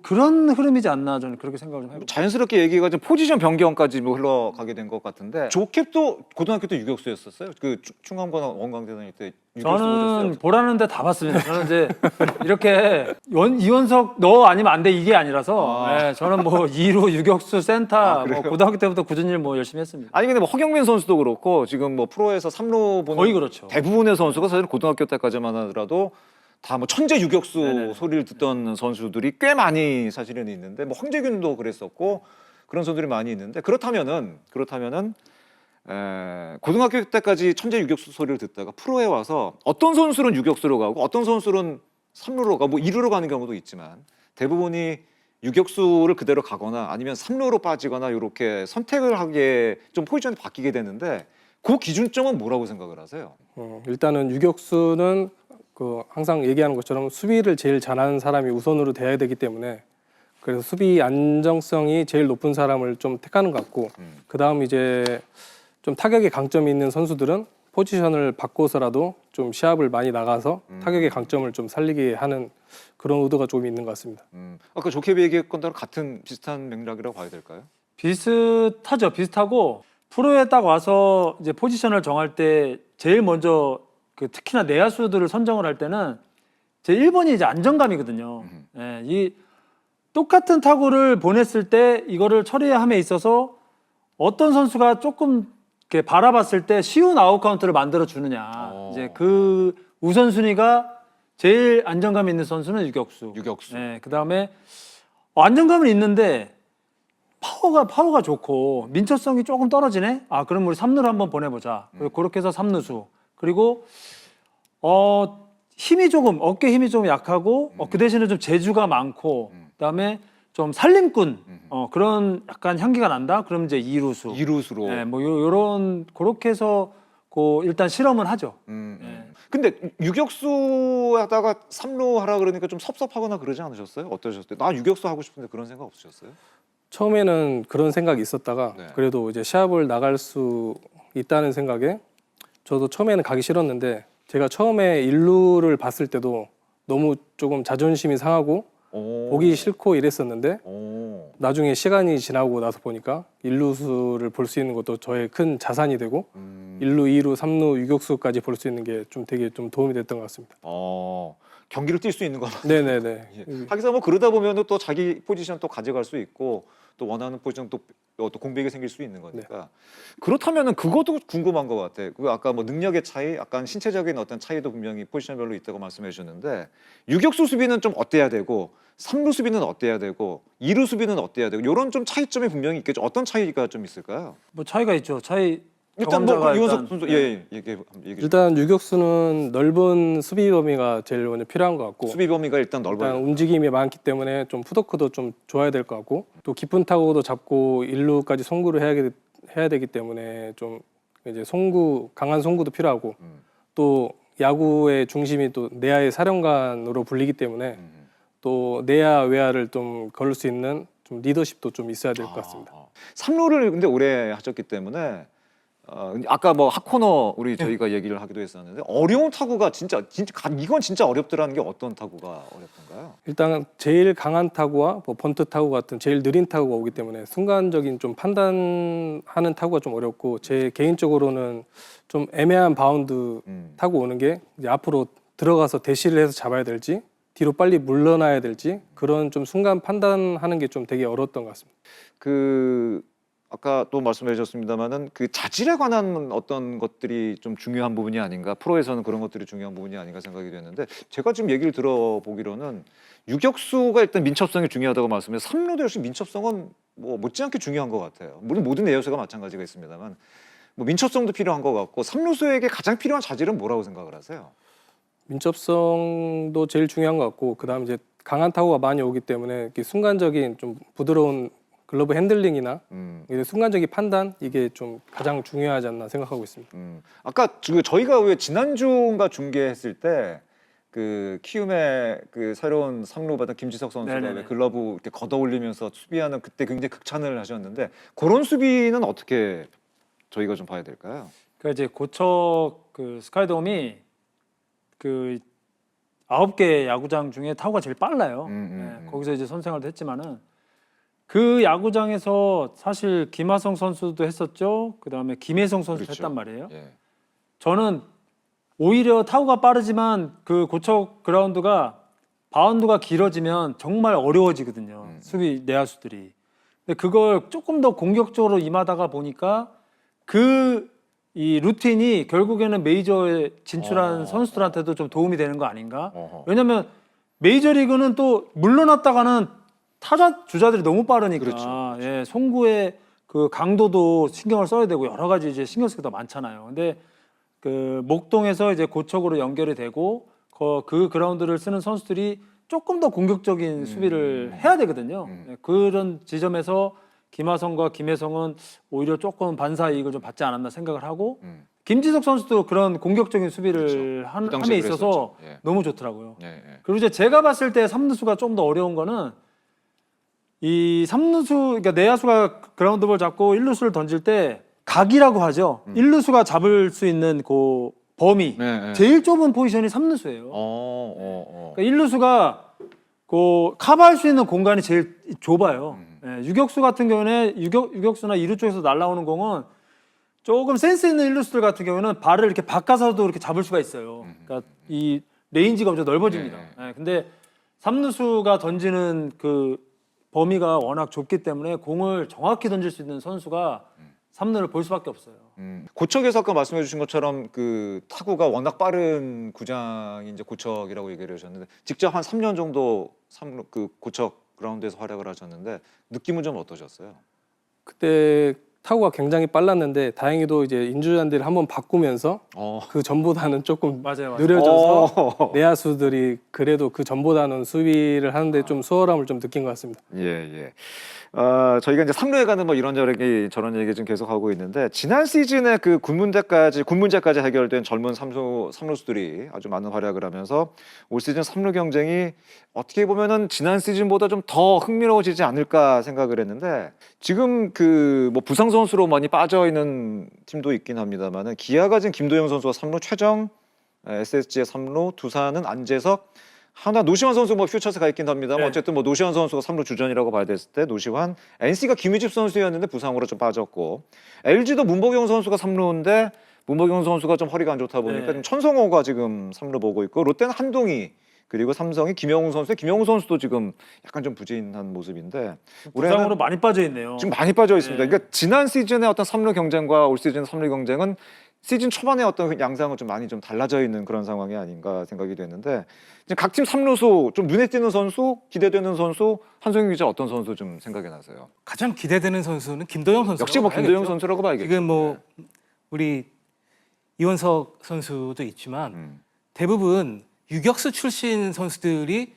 그런 흐름이지 않나 저는 그렇게 생각을 좀 해요. 자연스럽게 얘기가 좀 포지션 변경까지 뭐 흘러가게 된 것 같은데 조캡도 고등학교 때 유격수였었어요. 그 충암고나 원광대다닐 때 유격수 저는 오셨어요? 보라는데 다 봤습니다. 저는 이제 이렇게 이원석 너 아니면 안 돼 이게 아니라서 예, 저는 뭐 2루 유격수 센터 뭐 고등학교 때부터 굳은 일 뭐 열심히 했습니다. 아니 근데 뭐 허경민 선수도 그렇고 지금 뭐 프로에서 3루 보는 거의 그렇죠. 대부분의 선수가 사실 고등학교 때까지만 하더라도 다 뭐 천재 유격수 네네. 소리를 듣던 선수들이 꽤 많이 사실은 있는데 뭐 황재균도 그랬었고 그런 선수들이 많이 있는데 그렇다면은 고등학교 때까지 천재 유격수 소리를 듣다가 프로에 와서 어떤 선수는 유격수로 가고 어떤 선수는 3루로 가고 뭐 2루로 가는 경우도 있지만 대부분이 유격수를 그대로 가거나 아니면 3루로 빠지거나 이렇게 선택을 하게 좀 포지션이 바뀌게 되는데 그 기준점은 뭐라고 생각을 하세요? 일단은 유격수는 그 항상 얘기하는 것처럼 수비를 제일 잘하는 사람이 우선으로 돼야 되기 때문에 그래서 수비 안정성이 제일 높은 사람을 좀 택하는 것 같고 그 다음 이제 좀 타격에 강점이 있는 선수들은 포지션을 바꿔서라도 좀 시합을 많이 나가서 타격의 강점을 좀 살리게 하는 그런 의도가 좀 있는 것 같습니다. 아까 조캡이 얘기했던 대로 같은 비슷한 맥락이라고 봐야 될까요? 비슷하죠. 비슷하고 프로에 딱 와서 이제 포지션을 정할 때 제일 먼저 그 특히나 내야수들을 선정을 할 때는 제 1번이 이제 안정감이거든요. 예, 이 똑같은 타구를 보냈을 때 이거를 처리함에 있어서 어떤 선수가 조금 이렇게 바라봤을 때 쉬운 아웃 카운트를 만들어 주느냐. 이제 그 우선순위가 제일 안정감 있는 선수는 유격수. 예, 그다음에 안정감은 있는데 파워가 좋고 민첩성이 조금 떨어지네. 그럼 우리 3루를 한번 보내보자. 그렇게 해서 3루수. 그리고 힘이 조금 어깨 힘이 좀 약하고 그 대신에 좀 재주가 많고 그다음에 좀 살림꾼 그런 약간 향기가 난다. 그럼 이제 2루수로. 네, 뭐 요런 그렇게 해서 일단 실험은 하죠. 근데 유격수 하다가 3루 하라 그러니까 좀 섭섭하거나 그러지 않으셨어요? 어떠셨어요? 나 유격수 하고 싶은데 그런 생각 없으셨어요? 처음에는 그런 생각이 있었다가 네. 그래도 이제 시합을 나갈 수 있다는 생각에 저도 처음에는 가기 싫었는데 제가 처음에 1루를 봤을 때도 너무 조금 자존심이 상하고 보기 싫고 이랬었는데 나중에 시간이 지나고 나서 보니까 1루수를 볼 수 있는 것도 저의 큰 자산이 되고 1루, 2루, 3루 유격수까지 볼 수 있는 게 좀 되게 좀 도움이 됐던 것 같습니다. 경기를 뛸 수 있는 거. 네네네. 하기사 뭐 그러다 보면 또 자기 포지션 또 가져갈 수 있고 또 원하는 포지션 또 공백이 생길 수 있는 거니까. 그렇다면은 그것도 궁금한 것 같아. 그 아까 뭐 능력의 차이, 약간 신체적인 어떤 차이도 분명히 포지션별로 있다고 말씀해 주셨는데 유격수 수비는 좀 어때야 되고 3루 수비는 어때야 되고 2루 수비는 어때야 되고 이런 좀 차이점이 분명히 있겠죠. 어떤 차이가 좀 있을까요? 뭐 차이가 있죠. 일단 뭐 경험자가 이원석 선수 얘기해 일단 유격수는 넓은 수비 범위가 제일 먼저 필요한 것 같고 수비 범위가 일단 일단 넓어요. 움직임이 많기 때문에 좀 푸더크도 좀 좋아야 될 것 같고 또 깊은 타구도 잡고 1루까지 송구를 해야 되기 때문에 좀 이제 강한 송구도 필요하고 또 야구의 중심이 또 내야의 사령관으로 불리기 때문에 또 내야 외야를 좀 걸을 수 있는 좀 리더십도 좀 있어야 될 것 같습니다. 3루를 근데 오래 하셨기 때문에 아까 뭐 핫코너 저희가 얘기를 하기도 했었는데 어려운 타구가 이건 진짜 어렵더라는 게 어떤 타구가 어렵던가요? 일단 제일 강한 타구와 뭐 번트 타구 같은 제일 느린 타구가 오기 때문에 순간적인 좀 판단하는 타구가 좀 어렵고 제 개인적으로는 좀 애매한 바운드 타구 오는 게 이제 앞으로 들어가서 대시를 해서 잡아야 될지 뒤로 빨리 물러나야 될지 그런 좀 순간 판단하는 게 좀 되게 어려웠던 것 같습니다. 아까 또 말씀해 주셨습니다만은 그 자질에 관한 어떤 것들이 좀 중요한 부분이 아닌가, 프로에서는 그런 것들이 중요한 부분이 아닌가 생각이 되는데, 제가 지금 얘기를 들어보기로는 유격수가 일단 민첩성이 중요하다고 말씀해서 3루도 역시 민첩성은 뭐 못지않게 중요한 것 같아요. 물론 모든 내야수가 마찬가지가 있습니다만 뭐 민첩성도 필요한 것 같고, 3루수에게 가장 필요한 자질은 뭐라고 생각을 하세요? 민첩성도 제일 중요한 것 같고, 그다음 이제 강한 타구가 많이 오기 때문에 이렇게 순간적인 좀 부드러운 글러브 핸들링이나 이런 순간적인 판단, 이게 좀 가장 중요하지 않나 생각하고 있습니다. 아까 저희가 왜 지난주인가 중계했을 때 그 키움의 그 새로운 3루 받은 김지석 선수가 네네네. 왜 글러브 이렇게 걷어 올리면서 수비하는, 그때 굉장히 극찬을 하셨는데, 그런 수비는 어떻게 저희가 좀 봐야 될까요? 그러니까 이제 고척 그 스카이돔이 그 9개 야구장 중에 타구가 제일 빨라요. 거기서 이제 선생활도 했지만은 그 야구장에서 사실 김하성 선수도 했었죠. 그다음에 김혜성 선수도 그렇죠. 했단 말이에요. 예. 저는 오히려 타구가 빠르지만 그 고척 그라운드가 바운드가 길어지면 정말 어려워지거든요. 수비 내야수들이. 근데 그걸 조금 더 공격적으로 임하다가 보니까 그 이 루틴이 결국에는 메이저에 진출한 선수들한테도 좀 도움이 되는 거 아닌가? 왜냐면 메이저리그는 또 물러났다가는 타자 주자들이 너무 빠르니까 그렇죠. 예, 송구의 그 강도도 신경을 써야 되고 여러 가지 이제 신경 쓸 게 더 많잖아요. 근데 그 목동에서 이제 고척으로 연결이 되고 그 그라운드를 쓰는 선수들이 조금 더 공격적인 수비를 해야 되거든요. 예, 그런 지점에서 김하성과 김혜성은 오히려 조금 반사 이익을 좀 받지 않았나 생각을 하고, 김지석 선수도 그런 공격적인 수비를 그렇죠. 그 함에 당시에 있어서 그랬었죠. 예. 너무 좋더라고요. 예, 예. 그리고 이제 제가 봤을 때 3루수가 좀 더 어려운 거는 이 3루수, 그러니까 내야수가 그라운드볼 잡고 1루수를 던질 때 각이라고 하죠. 1루수가 잡을 수 있는 그 범위, 네, 네. 제일 좁은 포지션이 3루수예요. 그러니까 1루수가 그 커버할 수 있는 공간이 제일 좁아요. 예, 유격수 같은 경우는 유격수나 2루 쪽에서 날라오는 공은 조금 센스 있는 1루수들 같은 경우는 발을 이렇게 바꿔서도 이렇게 잡을 수가 있어요. 그러니까 이 레인지가 엄청 넓어집니다. 예, 근데 3루수가 던지는 그 범위가 워낙 좁기 때문에 공을 정확히 던질 수 있는 선수가 3루를 볼 수밖에 없어요. 고척에서 아까 말씀해 주신 것처럼 그 타구가 워낙 빠른 구장이 이제 고척이라고 얘기를 하셨는데, 직접 한 3년 정도 그 고척 그라운드에서 활약을 하셨는데 느낌은 좀 어떠셨어요? 그때 타구가 굉장히 빨랐는데 다행히도 이제 인조잔디를 한번 바꾸면서 그 전보다는 조금 맞아요. 느려져서 내야수들이 그래도 그 전보다는 수비를 하는데 좀 수월함을 좀 느낀 것 같습니다. 예. 저희가 이제 3루에 가는 뭐 이런저런 저런 얘기 좀 계속 하고 있는데, 지난 시즌에 그 군 문제까지 해결된 젊은 3루수들이 아주 많은 활약을 하면서 올 시즌 3루 경쟁이 어떻게 보면은 지난 시즌보다 좀 더 흥미로워지지 않을까 생각을 했는데, 지금 그 뭐 부상 선수로 많이 빠져 있는 팀도 있긴 합니다만은, 기아가 지금 김도영 선수가 3루 최정, SSG의 3루, 두산은 안재석, 하나 노시환 선수 뭐 퓨처스 가 있긴 합니다만, 네. 어쨌든 뭐 노시환 선수가 3루 주전이라고 봐야 됐을 때 노시환, NC가 김희집 선수였는데 부상으로 좀 빠졌고, LG도 문보경 선수가 3루인데 문보경 선수가 좀 허리가 안 좋다 보니까 네. 지금 천성호가 지금 3루 보고 있고, 롯데는 한동희, 그리고 삼성이 김영우 선수도 지금 약간 좀 부진한 모습인데, 부상으로 많이 빠져 있네요. 지금 많이 빠져 있습니다. 네. 그러니까 지난 시즌의 어떤 3루 경쟁과 올 시즌 3루 경쟁은 시즌 초반에 어떤 양상은 좀 많이 좀 달라져 있는 그런 상황이 아닌가 생각이 되는데, 지금 각 팀 3루수 좀 눈에 띄는 선수, 기대되는 선수, 한성희 기자 어떤 선수 좀 생각이 나세요? 가장 기대되는 선수는 김도영 선수. 역시 뭐 김도영 선수라고 봐야겠죠. 지금 뭐 우리 이원석 선수도 있지만 대부분 유격수 출신 선수들이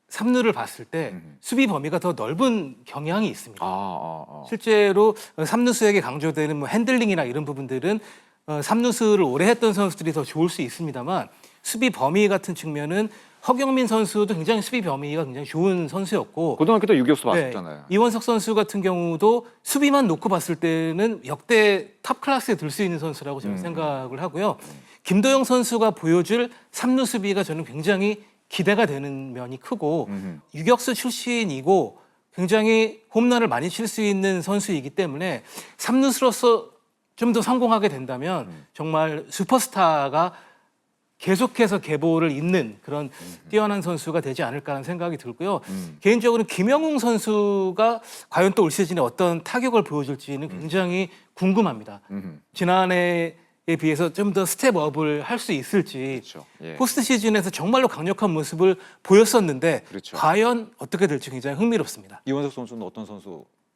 3루를 봤을 때 수비 범위가 더 넓은 경향이 있습니다. 실제로 3루수에게 강조되는 뭐 핸들링이나 이런 부분들은 3루수를 오래 했던 선수들이 더 좋을 수 있습니다만, 수비 범위 같은 측면은 허경민 선수도 굉장히 수비 범위가 굉장히 좋은 선수였고, 고등학교 때 유격수 봤었잖아요. 이원석 선수 같은 경우도 수비만 놓고 봤을 때는 역대 탑 클래스에 들 수 있는 선수라고 저는 생각을 하고요. 김도영 선수가 보여줄 3루 수비가 저는 굉장히 기대가 되는 면이 크고, 유격수 출신이고 굉장히 홈런을 많이 칠 수 있는 선수이기 때문에 3루수로서 좀 더 성공하게 된다면 정말 슈퍼스타가 계속해서 계보를 잇는 그런 뛰어난 선수가 되지 않을까 하는 생각이 들고요. 개인적으로는 김영웅 선수가 과연 또 올 시즌에 어떤 타격을 보여줄지는 굉장히 궁금합니다. 지난해에 비해서 좀 더 스텝업을 할 수 있을지 그렇죠. 예. 포스트 시즌에서 정말로 강력한 모습을 보였었는데 그렇죠. 과연 어떻게 될지 굉장히 흥미롭습니다. 이원석 선수는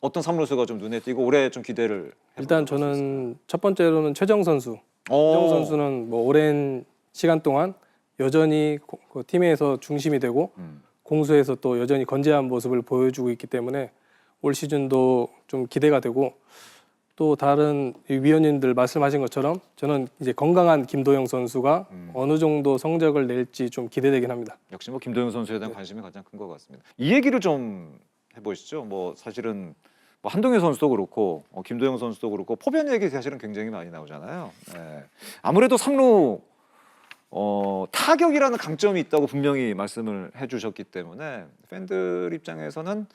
어떤 삼루수가 좀 눈에 띄고 올해 좀 기대를 일단 저는 첫 번째로는 최정 선수. 오. 최정 선수는 뭐 오랜 시간 동안 여전히 그 팀에서 중심이 되고 공수에서 또 여전히 건재한 모습을 보여주고 있기 때문에 올 시즌도 좀 기대가 되고 또 다른 위원님들 말씀하신 것처럼 저는 이제 건강한 김도영 선수가 어느 정도 성적을 낼지 좀 기대되긴 합니다. 역시 뭐 김도영 선수에 대한 관심이 가장 큰 것 같습니다. 이 얘기를 좀 해보시죠. 뭐 사실은 뭐 한동희 선수도 그렇고 김도영 선수도 그렇고 포변 얘기 사실은 굉장히 많이 나오잖아요. 네. 아무래도 삼루 타격이라는 강점이 있다고 분명히 말씀을 해주셨기 때문에 팬들 입장에서는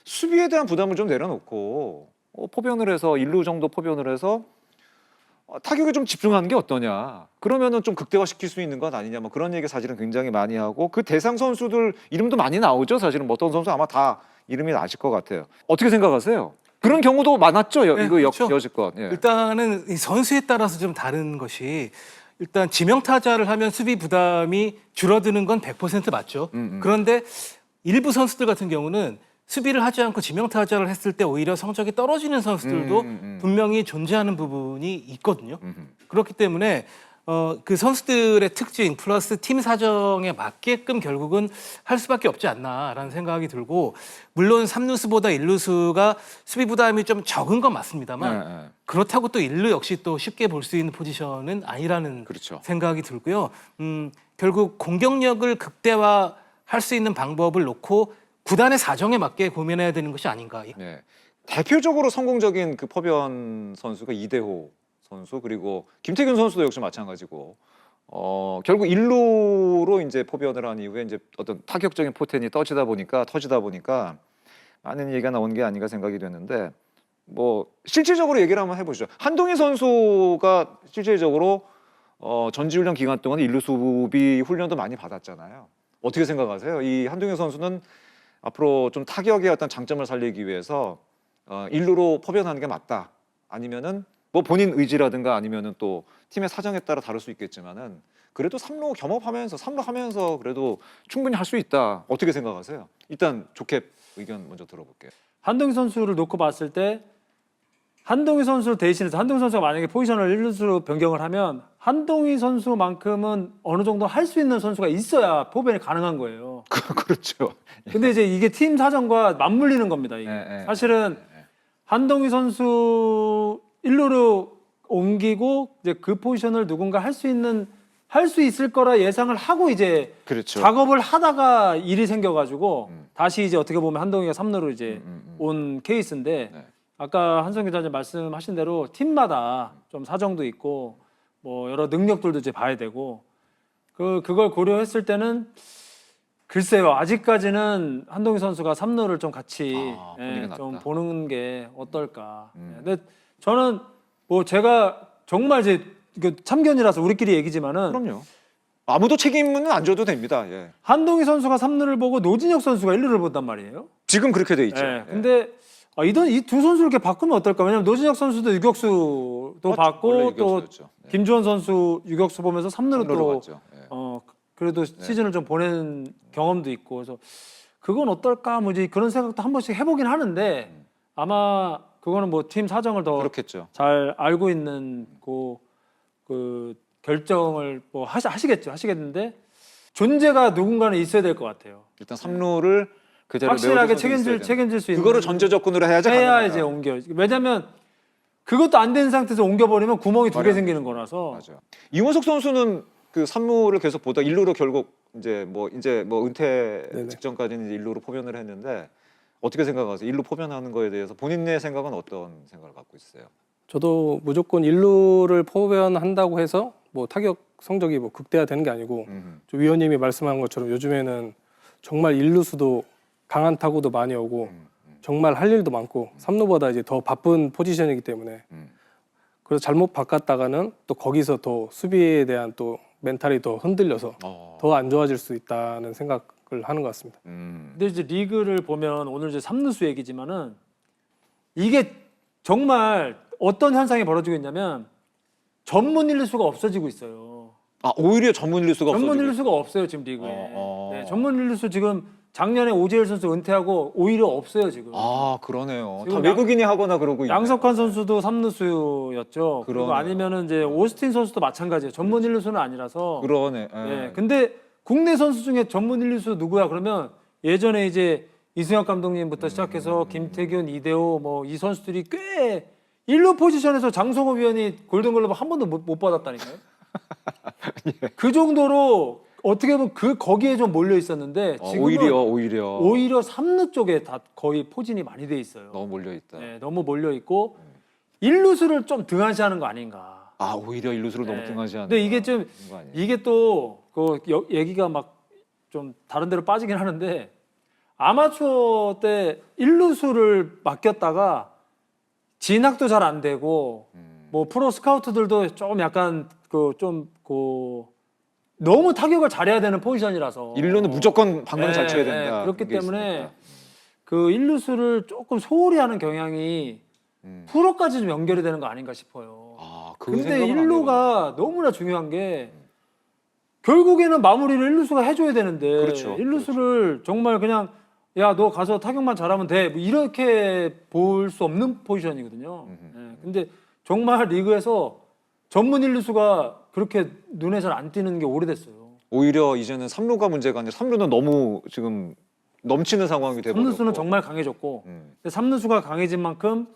수비에 대한 부담을 좀 내려놓고 포변을 해서 일루 정도 포변을 해서 타격에 좀 집중하는 게 어떠냐. 그러면은 좀 극대화시킬 수 있는 것 아니냐. 뭐 그런 얘기 사실은 굉장히 많이 하고 그 대상 선수들 이름도 많이 나오죠. 사실은 뭐 어떤 선수 아마 다 이름이 나실 것 같아요. 어떻게 생각하세요? 그런 경우도 많았죠. 네, 이거 그렇죠. 여지껏. 예. 일단은 이 선수에 따라서 좀 다른 것이 일단 지명타자를 하면 수비 부담이 줄어드는 건 100% 맞죠. 그런데 일부 선수들 같은 경우는 수비를 하지 않고 지명타자를 했을 때 오히려 성적이 떨어지는 선수들도 분명히 존재하는 부분이 있거든요. 그렇기 때문에 그 선수들의 특징 플러스 팀 사정에 맞게끔 결국은 할 수밖에 없지 않나라는 생각이 들고 물론 3루수보다 1루수가 수비 부담이 좀 적은 건 맞습니다만 네. 그렇다고 또 1루 역시 또 쉽게 볼 수 있는 포지션은 아니라는 그렇죠. 생각이 들고요. 결국 공격력을 극대화할 수 있는 방법을 놓고 구단의 사정에 맞게 고민해야 되는 것이 아닌가. 네. 대표적으로 성공적인 그 포변 선수가 이대호 선수 그리고 김태균 선수도 역시 마찬가지고 결국 일루로 이제 포변을 한 이후에 이제 어떤 타격적인 포텐이 터지다 보니까 많은 얘기가 나온 게 아닌가 생각이 됐는데 뭐 실질적으로 얘기를 한번 해보시죠. 한동희 선수가 실질적으로 전지훈련 기간 동안 일루 수비 훈련도 많이 받았잖아요. 어떻게 생각하세요? 이 한동희 선수는 앞으로 좀 타격의 어떤 장점을 살리기 위해서 일루로 포변하는 게 맞다. 아니면은 뭐 본인 의지라든가 아니면은 또 팀의 사정에 따라 다를 수 있겠지만은 그래도 삼루 하면서 그래도 충분히 할 수 있다. 어떻게 생각하세요? 일단 좋게 의견 먼저 들어볼게요. 한동희 선수를 놓고 봤을 때 한동희 선수를 대신해서 한동희 선수가 만약에 포지션을 1루수로 변경을 하면 한동희 선수만큼은 어느 정도 할 수 있는 선수가 있어야 포변이 가능한 거예요. 그렇죠. 근데 이제 이게 팀 사정과 맞물리는 겁니다. 이게. 사실은 한동희 선수 1루로 옮기고 이제 그 포지션을 누군가 할 수 있을 거라 예상을 하고 이제 그렇죠. 작업을 하다가 일이 생겨가지고 다시 이제 어떻게 보면 한동희가 3루로 이제 온 케이스인데 네. 아까 한성 기자님 말씀하신 대로 팀마다 좀 사정도 있고 뭐 여러 능력들도 이제 봐야 되고 그걸 고려했을 때는 글쎄요 아직까지는 한동희 선수가 3루를 좀 같이 분위기가 좀 낫다. 보는 게 어떨까. 근데 저는 뭐 제가 정말 이제 이거 참견이라서 우리끼리 얘기지만은 그럼요. 아무도 책임은 안 져도 됩니다. 예. 한동희 선수가 3루를 보고 노진혁 선수가 1루를 본단 말이에요. 지금 그렇게 돼 있죠. 예. 예. 근데 이 두 선수를 이렇게 바꾸면 어떨까? 왜냐면 노진혁 선수도 유격수도 원래 봤고 또 유격수였죠. 네. 김주원 선수 유격수 보면서 3루로 삼루로 또 봤죠. 예. 그래도 시즌을 좀 보낸 경험도 있고 그래서 그건 어떨까? 뭐 이제 그런 생각도 한 번씩 해보긴 하는데 아마 그거는 뭐 팀 사정을 더 그렇겠죠. 잘 알고 있는 그 결정을 뭐 하시겠는데 존재가 누군가는 있어야 될 것 같아요. 일단 3루를 그 자리에 확실하게 메워줄 선수가 있어야 책임질 수 있는 그거를 전제 조건으로 해야지 해야 가능하다. 이제 옮겨. 왜냐면 그것도 안 된 상태에서 옮겨버리면 구멍이 두 개 생기는 거라서. 맞아요. 이원석 선수는 그 3루를 계속 보다 1루로 결국 이제 뭐 은퇴 네네. 직전까지는 이제 1루로 포변을 했는데 어떻게 생각하세요? 1루 포변하는 거에 대해서 본인의 생각은 어떤 생각을 갖고 있어요? 저도 무조건 1루를 포변한다고 해서 뭐 타격 성적이 뭐 극대화되는 게 아니고 저 위원님이 말씀한 것처럼 요즘에는 정말 1루수도 강한 타구도 많이 오고 정말 할 일도 많고 3루보다 이제 더 바쁜 포지션이기 때문에 그래서 잘못 바꿨다가는 또 거기서 또 수비에 대한 또 멘탈이 더 흔들려서 더 안 좋아질 수 있다는 생각을 하는 것 같습니다. 근데 이제 리그를 보면 오늘 이제 3루수 얘기지만은 이게 정말 어떤 현상이 벌어지고 있냐면 전문 일루수가 없어지고 있어요. 아, 오히려 전문 일루수가 전문 없어지고 일루수가 없어요 지금 리그에. 네, 전문 일루수 지금 작년에 오재일 선수 은퇴하고 오히려 없어요 지금. 아, 그러네요. 다 지금 외국인이 하거나 그러고 있네요. 양석환 선수도 3루수였죠. 그리고 그러네요. 아니면은 이제 오스틴 선수도 마찬가지예요. 전문 일루수는 아니라서. 그러네. 예. 네, 근데 국내 선수 중에 전문 일루수 누구야? 그러면 예전에 이제 이승엽 감독님부터 시작해서 김태균, 이대호 뭐 이 선수들이 꽤 일루 포지션에서 장성호 위원이 골든글러브 한 번도 못 받았다니까요. 그 정도로 어떻게 보면 거기에 좀 몰려 있었는데 지금은 오히려 3루 쪽에 다 거의 포진이 많이 돼 있어요. 너무 몰려 있다. 네, 너무 몰려 있고 일루수를 좀 등한시하는 거 아닌가. 아, 오히려 일루수를 너무 네. 등하시하는. 근데 이게 좀 이게 또 그 얘기가 막 좀 다른 데로 빠지긴 하는데 아마추어 때 일루수를 맡겼다가 진학도 잘 안 되고 뭐 프로 스카우트들도 좀 약간 너무 타격을 잘해야 되는 포지션이라서 일루는 무조건 방망이 잘 네, 쳐야 된다. 그렇기 그게 때문에 있으니까. 그 일루수를 조금 소홀히 하는 경향이 프로까지 좀 연결이 되는 거 아닌가 싶어요. 아, 그 근데 생각은 안 해봤네. 일루가 너무나 중요한 게 결국에는 마무리를 일루수가 해줘야 되는데 그렇죠. 일루수를 정말 그냥 야 너 가서 타격만 잘하면 돼 뭐 이렇게 볼 수 없는 포지션이거든요. 네, 근데 정말 리그에서 전문 일루수가 그렇게 눈에 잘 안 띄는 게 오래됐어요. 오히려 이제는 3루가 문제가 아니라 3루는 너무 지금 넘치는 상황이 되고. 3루수는 정말 강해졌고 근데 3루수가 강해진 만큼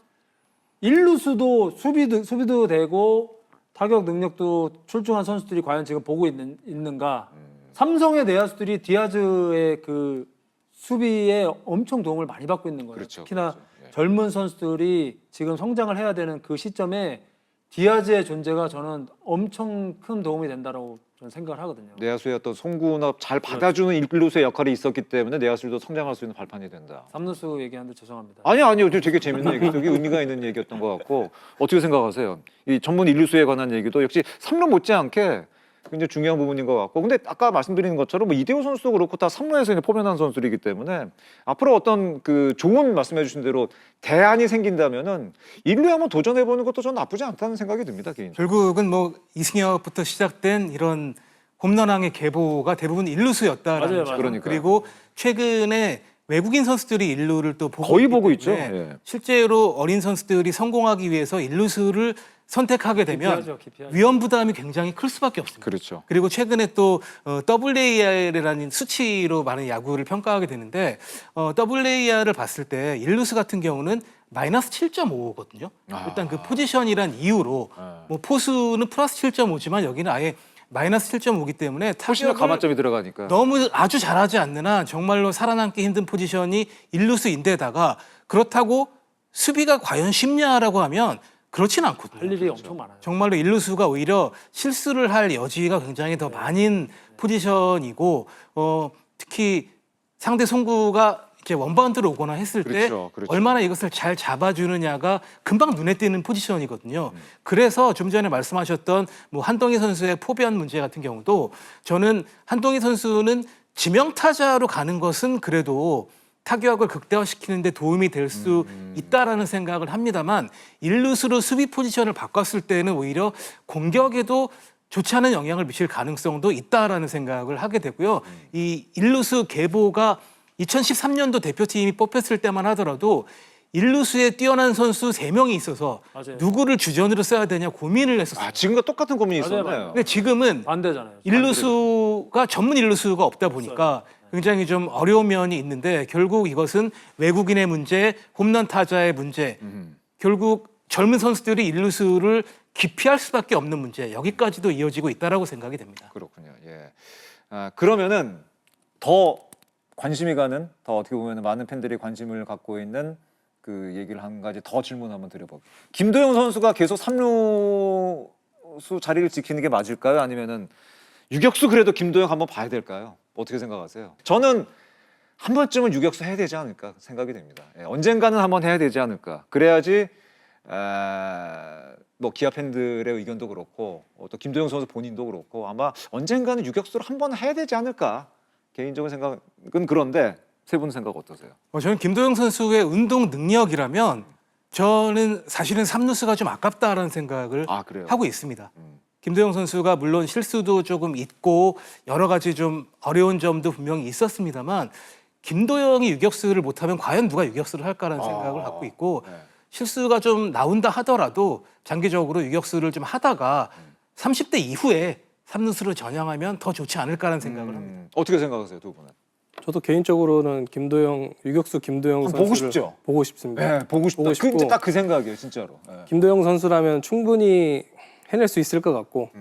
일루수도 수비도 되고 타격 능력도 출중한 선수들이 과연 지금 보고 있는가? 삼성의 내야수들이 디아즈의 그 수비에 엄청 도움을 많이 받고 있는 거예요. 그렇죠, 특히나 그렇죠. 예. 젊은 선수들이 지금 성장을 해야 되는 그 시점에 디아즈의 존재가 저는 엄청 큰 도움이 된다고 저는 생각을 하거든요. 내야수의 어떤 송구나 잘 받아주는 일루수의 역할이 있었기 때문에 내야수도 성장할 수 있는 발판이 된다. 3루수 얘기하는데 죄송합니다. 아니요. 되게 재밌는 얘기, 되게 의미가 있는 얘기였던 것 같고 어떻게 생각하세요? 이 전문 일루수에 관한 얘기도 역시 3루 못지않게 굉장히 중요한 부분인 것 같고 근데 아까 말씀드린 것처럼 뭐 이대호 선수도 그렇고 다 3루에서 포면한 선수이기 때문에 앞으로 어떤 그 좋은 말씀해주신 대로 대안이 생긴다면은 1루에 한번 도전해보는 것도 저는 나쁘지 않다는 생각이 듭니다. 개인적으로. 결국은 뭐 이승엽부터 시작된 이런 홈런왕의 계보가 대부분 일루수였다라는 맞아요. 점. 그러니까요. 그리고 최근에 외국인 선수들이 일루를 또 보고 거의 있기 보고 있죠. 때문에 예. 실제로 어린 선수들이 성공하기 위해서 일루수를 선택하게 되면 기피하죠. 위험 부담이 굉장히 클 수밖에 없습니다. 그렇죠. 그리고 최근에 또 WAR이라는 수치로 많은 야구를 평가하게 되는데 WAR을 봤을 때 일루수 같은 경우는 마이너스 7.5거든요. 일단 그 포지션이란 이유로 뭐 포수는 플러스 7.5지만 여기는 아예 마이너스 7.5기 때문에 훨씬 더 타격을 가만점이 들어가니까. 너무 아주 잘하지 않는 한 정말로 살아남기 힘든 포지션이 일루수인데다가 그렇다고 수비가 과연 쉽냐라고 하면 그렇지는 않거든요. 할 일이 엄청 많아요. 정말로 일루수가 오히려 실수를 할 여지가 굉장히 더 많은 포지션이고 특히 상대 송구가 이제 원바운드로 오거나 했을 그렇죠, 때 그렇죠. 얼마나 이것을 잘 잡아주느냐가 금방 눈에 띄는 포지션이거든요. 그래서 좀 전에 말씀하셨던 뭐 한동희 선수의 포변 문제 같은 경우도 저는 한동희 선수는 지명타자로 가는 것은 그래도 타격을 극대화시키는 데 도움이 될 수 있다라는 생각을 합니다만 일루수로 수비 포지션을 바꿨을 때는 오히려 공격에도 좋지 않은 영향을 미칠 가능성도 있다라는 생각을 하게 되고요. 이 일루수 계보가 2013년도 대표팀이 뽑혔을 때만 하더라도 일루수에 뛰어난 선수 3명이 있어서 맞아요. 누구를 주전으로 써야 되냐 고민을 했었어요. 아, 지금과 똑같은 고민이 맞아요, 있었네요. 맞아요. 근데 지금은 반대잖아요. 일루수가 전문 일루수가 없다 보니까 굉장히 좀 어려운 면이 있는데 결국 이것은 외국인의 문제, 홈런 타자의 문제, 결국 젊은 선수들이 일루수를 기피할 수밖에 없는 문제 여기까지도 이어지고 있다라고 생각이 됩니다. 그렇군요. 예. 아, 그러면은 더 관심이 가는, 더 어떻게 보면 많은 팬들이 관심을 갖고 있는 그 얘기를 한 가지 더 질문 한번 드려볼게요. 김도영 선수가 계속 3루수 자리를 지키는 게 맞을까요? 아니면은 유격수 그래도 김도영 한번 봐야 될까요? 어떻게 생각하세요? 저는 한 번쯤은 유격수 해야 되지 않을까 생각이 됩니다. 예, 언젠가는 한번 해야 되지 않을까. 그래야지 뭐 기아 팬들의 의견도 그렇고 또 김도영 선수 본인도 그렇고 아마 언젠가는 유격수를 한번 해야 되지 않을까 개인적인 생각은 그런데 세 분 생각 어떠세요? 저는 김도영 선수의 운동 능력이라면 저는 사실은 3루수가 좀 아깝다라는 생각을 그래요? 하고 있습니다. 김도영 선수가 물론 실수도 조금 있고 여러 가지 좀 어려운 점도 분명히 있었습니다만 김도영이 유격수를 못하면 과연 누가 유격수를 할까라는 생각을 갖고 있고 네. 실수가 좀 나온다 하더라도 장기적으로 유격수를 좀 하다가 30대 이후에 3루수로 전향하면 더 좋지 않을까라는 생각을 합니다. 어떻게 생각하세요, 두 분은? 저도 개인적으로는 유격수 김도영 한번 보고 선수를 싶죠? 보고 싶습니다. 네, 보고 싶다. 보고 싶고. 딱 그 생각이에요, 진짜로. 네. 김도영 선수라면 충분히 해낼 수 있을 것 같고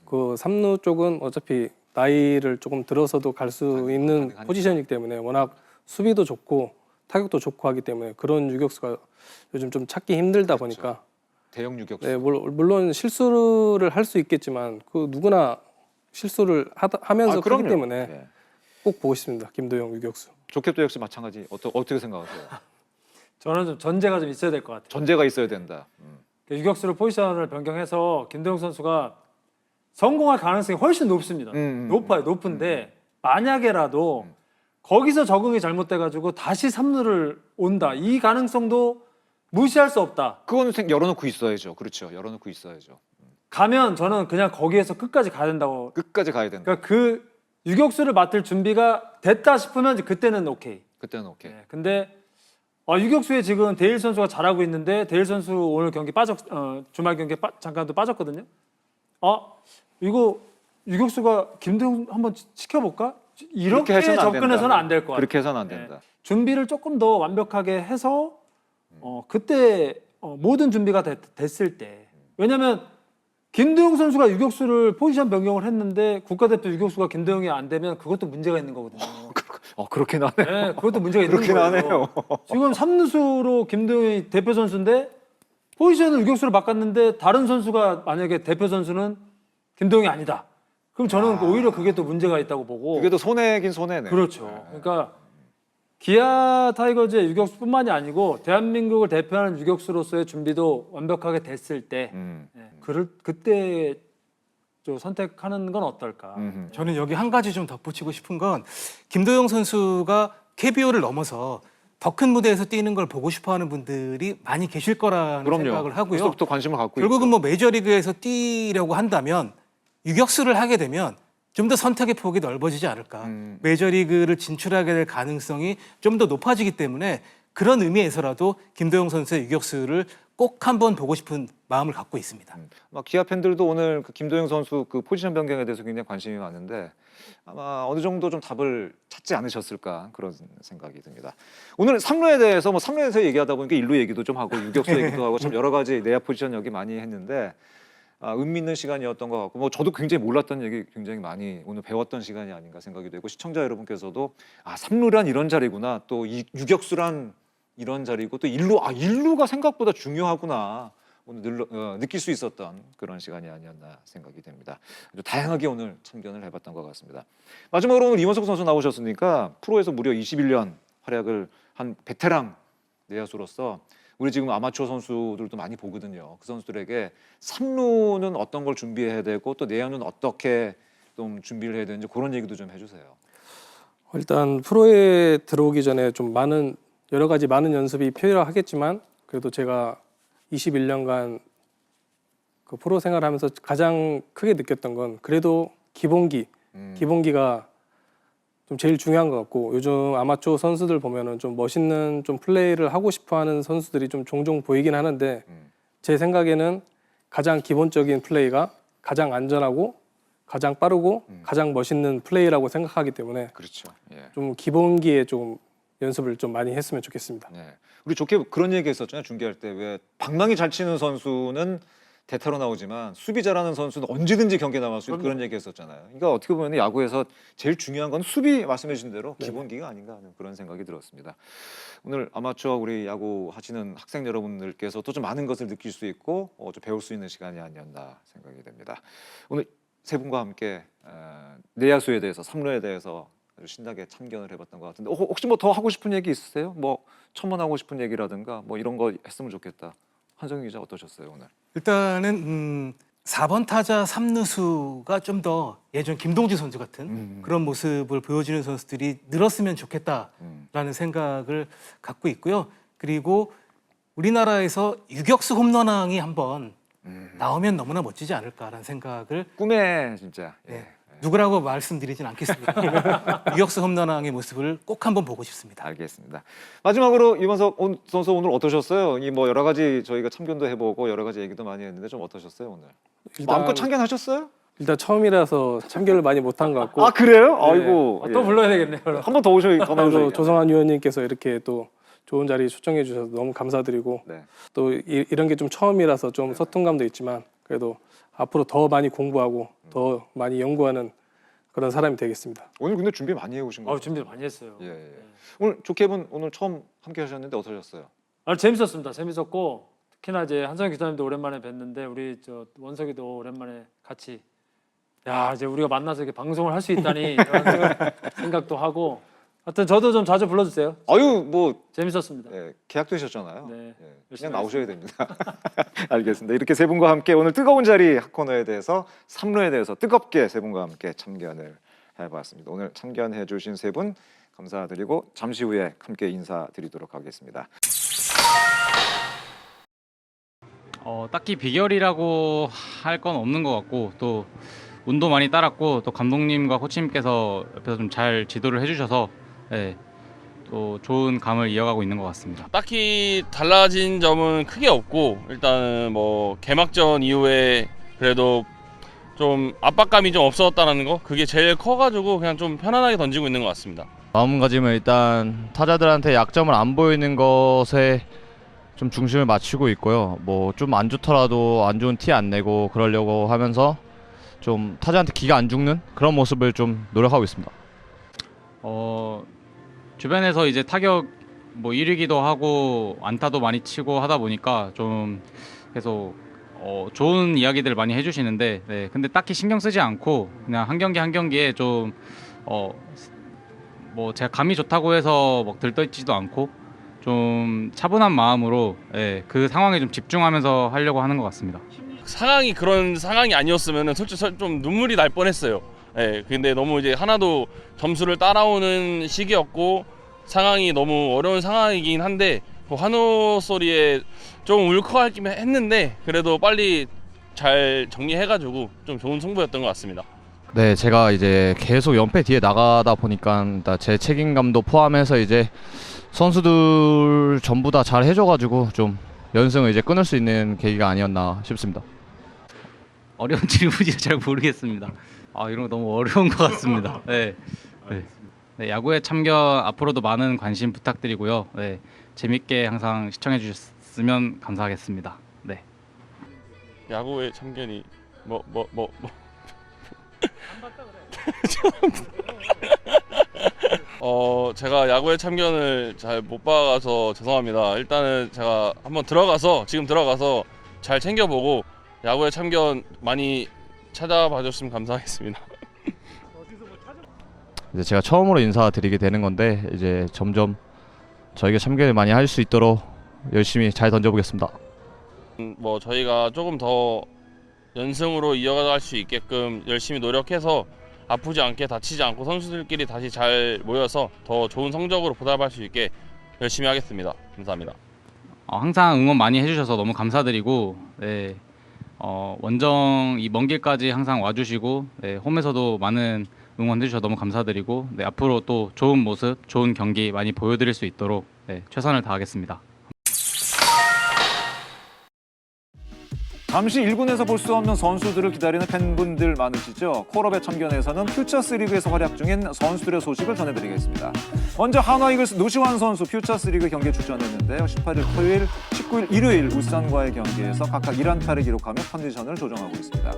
그 3루 쪽은 어차피 나이를 조금 들어서도 갈 수 있는 가능하니까. 포지션이기 때문에 워낙 수비도 좋고 타격도 좋고 하기 때문에 그런 유격수가 요즘 좀 찾기 힘들다 보니까 대형 유격수. 네, 물론 실수를 할 수 있겠지만 그 누구나 실수를 하면서 크기 그럼요. 때문에 네. 꼭 보고 싶습니다. 김도영 유격수. 조캡도 역시 마찬가지. 어떻게 생각하세요? 저는 좀 전제가 좀 있어야 될 것 같아요. 전제가 있어야 된다. 유격수를 포지션을 변경해서 김도영 선수가 성공할 가능성이 훨씬 높습니다. 높아요, 높은데 만약에라도 거기서 적응이 잘못돼가지고 다시 3루를 온다. 이 가능성도 무시할 수 없다. 그거는 열어놓고 있어야죠. 그렇죠. 열어놓고 있어야죠. 가면 저는 그냥 거기에서 끝까지 가야 된다고. 끝까지 가야 된다. 그러니까 그 유격수를 맡을 준비가 됐다 싶으면 이제 그때는 오케이. 그때는 오케이. 네, 근데 유격수에 지금 데일 선수가 잘하고 있는데 데일 선수 오늘 경기 주말 경기에 잠깐 또 빠졌거든요. 이거 유격수가 김도영 한번 지켜볼까? 이렇게 해서는 안 접근해서는 된다. 안 될 것 같아요. 그렇게 해서는 안 된다. 준비를 조금 더 완벽하게 해서 그때 모든 준비가 됐을 때 왜냐면 김도영 선수가 유격수를 포지션 변경을 했는데 국가대표 유격수가 김도영이 안 되면 그것도 문제가 있는 거거든요. 그렇긴 하네. 네, 그것도 문제가 있는 그렇긴 거예요. 하네요. 지금 3루수로 김도영이 대표 선수인데 포지션을 유격수로 바꿨는데 다른 선수가 만약에 대표 선수는 김도영이 아니다. 그럼 저는 오히려 그게 또 문제가 있다고 보고. 그게 또 손해긴 손해네. 그렇죠. 그러니까 기아 타이거즈의 유격수뿐만이 아니고 대한민국을 대표하는 유격수로서의 준비도 완벽하게 됐을 때 그때 좀 선택하는 건 어떨까? 저는 여기 한 가지 좀 덧붙이고 싶은 건 김도영 선수가 KBO를 넘어서 더 큰 무대에서 뛰는 걸 보고 싶어하는 분들이 많이 계실 거라는 생각을 하고요. 벌써부터 관심을 갖고 결국은 있죠. 뭐 메이저리그에서 뛰려고 한다면 유격수를 하게 되면 좀 더 선택의 폭이 넓어지지 않을까. 메이저리그를 진출하게 될 가능성이 좀 더 높아지기 때문에 그런 의미에서라도 김도영 선수의 유격수를 꼭 한번 보고 싶은 마음을 갖고 있습니다. 막 기아 팬들도 오늘 그 김도영 선수 그 포지션 변경에 대해서 굉장히 관심이 많은데 아마 어느 정도 좀 답을 찾지 않으셨을까 그런 생각이 듭니다. 오늘 3루에 대해서 3루에서 얘기하다 보니까 1루 얘기도 좀 하고 유격수 얘기도 하고 참 여러 가지 내야 포지션 얘기 많이 했는데 의미 있는 시간이었던 것 같고 저도 굉장히 몰랐던 얘기 굉장히 많이 오늘 배웠던 시간이 아닌가 생각이 되고 시청자 여러분께서도 3루란 이런 자리구나 또 유격수란 이런 자리고 또 1루가 생각보다 중요하구나 오늘 느낄 수 있었던 그런 시간이 아니었나 생각이 됩니다. 아주 다양하게 오늘 참견을 해봤던 것 같습니다. 마지막으로 오늘 이원석 선수 나오셨으니까 프로에서 무려 21년 활약을 한 베테랑 내야수로서 우리 지금 아마추어 선수들도 많이 보거든요. 그 선수들에게 3루는 어떤 걸 준비해야 되고 또 내야는 어떻게 좀 준비를 해야 되는지 그런 얘기도 좀 해주세요. 일단 프로에 들어오기 전에 좀 여러 가지 많은 연습이 필요하겠지만 그래도 제가 21년간 그 프로 생활하면서 가장 크게 느꼈던 건 그래도 기본기가 좀 제일 중요한 것 같고 요즘 아마추어 선수들 보면은 좀 멋있는 좀 플레이를 하고 싶어하는 선수들이 좀 종종 보이긴 하는데 제 생각에는 가장 기본적인 플레이가 가장 안전하고 가장 빠르고 가장 멋있는 플레이라고 생각하기 때문에 그렇죠. 예. 좀 기본기에 좀 연습을 좀 많이 했으면 좋겠습니다. 네. 우리 좋게 그런 얘기 했었잖아요. 중계할 때 왜 방망이 잘 치는 선수는 대타로 나오지만 수비 잘하는 선수는 언제든지 경기에 나갈 수 있는 그런 얘기 했었잖아요. 그러니까 어떻게 보면 야구에서 제일 중요한 건 수비 말씀해 주신 대로 기본기가 아닌가 하는 그런 생각이 들었습니다. 오늘 아마추어 우리 야구 하시는 학생 여러분들께서도 좀 많은 것을 느낄 수 있고 좀 배울 수 있는 시간이 아니었나 생각이 됩니다. 오늘 세 분과 함께 내야수에 대해서 3루에 대해서 아주 신나게 참견을 해봤던 것 같은데 혹시 뭐 더 하고 싶은 얘기 있으세요? 뭐 첨언하고 싶은 얘기라든가 뭐 이런 거 했으면 좋겠다 한성규 기자 어떠셨어요 오늘? 일단은 4번 타자 3루수가 좀 더 예전 김동주 선수 같은 그런 모습을 보여주는 선수들이 늘었으면 좋겠다라는 생각을 갖고 있고요. 그리고 우리나라에서 유격수 홈런왕이 한번 나오면 너무나 멋지지 않을까라는 생각을 꿈에 진짜. 예. 네, 누구라고 말씀드리진 않겠습니다. 유격수 홈런왕의 모습을 꼭 한번 보고 싶습니다. 알겠습니다. 마지막으로 이원석 선수 오늘 어떠셨어요? 이 뭐 여러 가지 저희가 참견도 해보고 여러 가지 얘기도 많이 했는데 좀 어떠셨어요 오늘? 마음껏 참견하셨어요? 일단 처음이라서 참견을 많이 못한 것 같고 아 그래요? 네. 아이고 또 불러야 되겠네요. 한 번 더 오셔 더 나오셔야 그래도 조성환 위원님께서 이렇게 또 좋은 자리 초청해 주셔서 너무 감사드리고 네. 또 이런 게 좀 처음이라서 좀 소통감도 있지만 그래도 앞으로 더 많이 공부하고 더 많이 연구하는 그런 사람이 되겠습니다. 오늘 근데 준비 많이 해오신 거예요? 준비 많이 했어요. 예, 예. 오늘 좋게분 오늘 처음 함께 하셨는데 어떠셨어요? 재밌었습니다. 재밌었고 특히나 이제 한성규 기자님도 오랜만에 뵀는데 우리 저 원석이도 오랜만에 같이 야 이제 우리가 만나서 이렇게 방송을 할 수 있다니 이런 생각도 하고 하여튼 저도 좀 자주 불러주세요. 아유 뭐 재밌었습니다. 예, 계약되셨잖아요. 네, 예, 열심히 그냥 나오셔야 됩니다. 알겠습니다. 이렇게 세 분과 함께 오늘 뜨거운 자리 코너에 대해서 3루에 대해서 뜨겁게 세 분과 함께 참견을 해봤습니다. 오늘 참견해 주신 세 분 감사드리고 잠시 후에 함께 인사드리도록 하겠습니다. 딱히 비결이라고 할 건 없는 것 같고 또 운도 많이 따랐고 또 감독님과 코치님께서 옆에서 좀 잘 지도를 해주셔서 예, 또 좋은 감을 이어가고 있는 것 같습니다. 딱히 달라진 점은 크게 없고 일단은 뭐 개막전 이후에 그래도 좀 압박감이 좀 없었다는 거 그게 제일 커가지고 그냥 좀 편안하게 던지고 있는 것 같습니다. 마음가짐은 일단 타자들한테 약점을 안 보이는 것에 좀 중심을 맞추고 있고요. 뭐 좀 안 좋더라도 안 좋은 티 안 내고 그러려고 하면서 좀 타자한테 기가 안 죽는 그런 모습을 좀 노력하고 있습니다. 주변에서 이제 타격 뭐 1위기도 하고 안타도 많이 치고 하다 보니까 좀 계속 좋은 이야기들을 많이 해주시는데 네, 근데 딱히 신경 쓰지 않고 그냥 한 경기 한 경기에 좀 뭐 제가 감이 좋다고 해서 막 들떠있지도 않고 좀 차분한 마음으로 예, 그 상황에 좀 집중하면서 하려고 하는 것 같습니다. 상황이 그런 상황이 아니었으면 솔직히 좀 눈물이 날 뻔했어요. 예, 근데 너무 이제 하나도 점수를 따라오는 시기였고 상황이 너무 어려운 상황이긴 한데 그 환호 소리에 좀 울컥하긴 했는데 그래도 빨리 잘 정리해가지고 좀 좋은 승부였던 것 같습니다. 네, 제가 이제 계속 연패 뒤에 나가다 보니까 제 책임감도 포함해서 이제 선수들 전부 다 잘 해줘가지고 좀 연승을 이제 끊을 수 있는 계기가 아니었나 싶습니다. 어려운 질문이 잘 모르겠습니다. 이런 거 너무 어려운 것 같습니다. 네. 네, 야구의 참견 앞으로도 많은 관심 부탁드리고요. 네, 재밌게 항상 시청해 주셨으면 감사하겠습니다. 네. 야구의 참견이 제가 야구의 참견을 잘 못 봐서 죄송합니다. 일단은 제가 한번 지금 들어가서 잘 챙겨보고 야구의 참견 많이 찾아봐 줬으면 감사하겠습니다. 이제 제가 처음으로 인사드리게 되는 건데 이제 점점 저에게 참견을 많이 할 수 있도록 열심히 잘 던져보겠습니다. 뭐 저희가 조금 더 연승으로 이어갈 수 있게끔 열심히 노력해서 아프지 않게 다치지 않고 선수들끼리 다시 잘 모여서 더 좋은 성적으로 보답할 수 있게 열심히 하겠습니다. 감사합니다. 항상 응원 많이 해주셔서 너무 감사드리고 네, 원정 이 먼 길까지 항상 와주시고 네, 홈에서도 많은 응원해 주셔서 너무 감사드리고 네, 앞으로 또 좋은 모습, 좋은 경기 많이 보여드릴 수 있도록 네, 최선을 다하겠습니다. 잠시 1군에서 볼 수 없는 선수들을 기다리는 팬분들 많으시죠? 콜업의 참견에서는 퓨처스리그에서 활약 중인 선수들의 소식을 전해드리겠습니다. 먼저 한화 이글스 노시환 선수 퓨처스리그 경기에 출전했는데요. 18일 토요일, 19일 일요일 울산과의 경기에서 각각 1안타를 기록하며 컨디션을 조정하고 있습니다.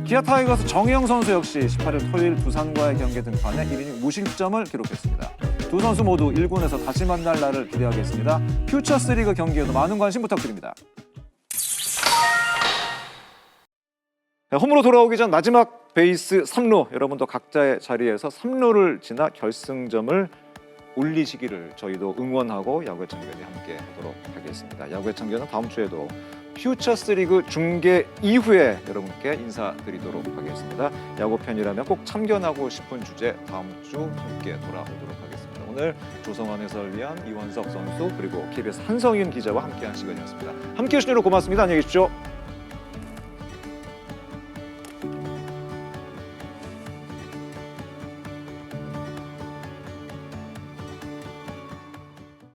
기아 타이거스 정혜영 선수 역시 18일 토요일 두산과의 경기에 등판해 1이닝 무실점을 기록했습니다. 두 선수 모두 1군에서 다시 만날 날을 기대하겠습니다. 퓨처스리그 경기에도 많은 관심 부탁드립니다. 홈으로 돌아오기 전 마지막 베이스 3루, 여러분도 각자의 자리에서 3루를 지나 결승점을 올리시기를 저희도 응원하고 야구의 참견이 함께 하도록 하겠습니다. 야구의 참견은 다음 주에도 퓨처스리그 중계 이후에 여러분께 인사드리도록 하겠습니다. 야구 팬이라면 꼭 참견하고 싶은 주제 다음 주 함께 돌아오도록 하겠습니다. 오늘 조성환 해설위원, 이원석 선수 그리고 KBS 한성윤 기자와 함께한 시간이었습니다. 함께해 주신 여러분 고맙습니다. 안녕히 계십시오.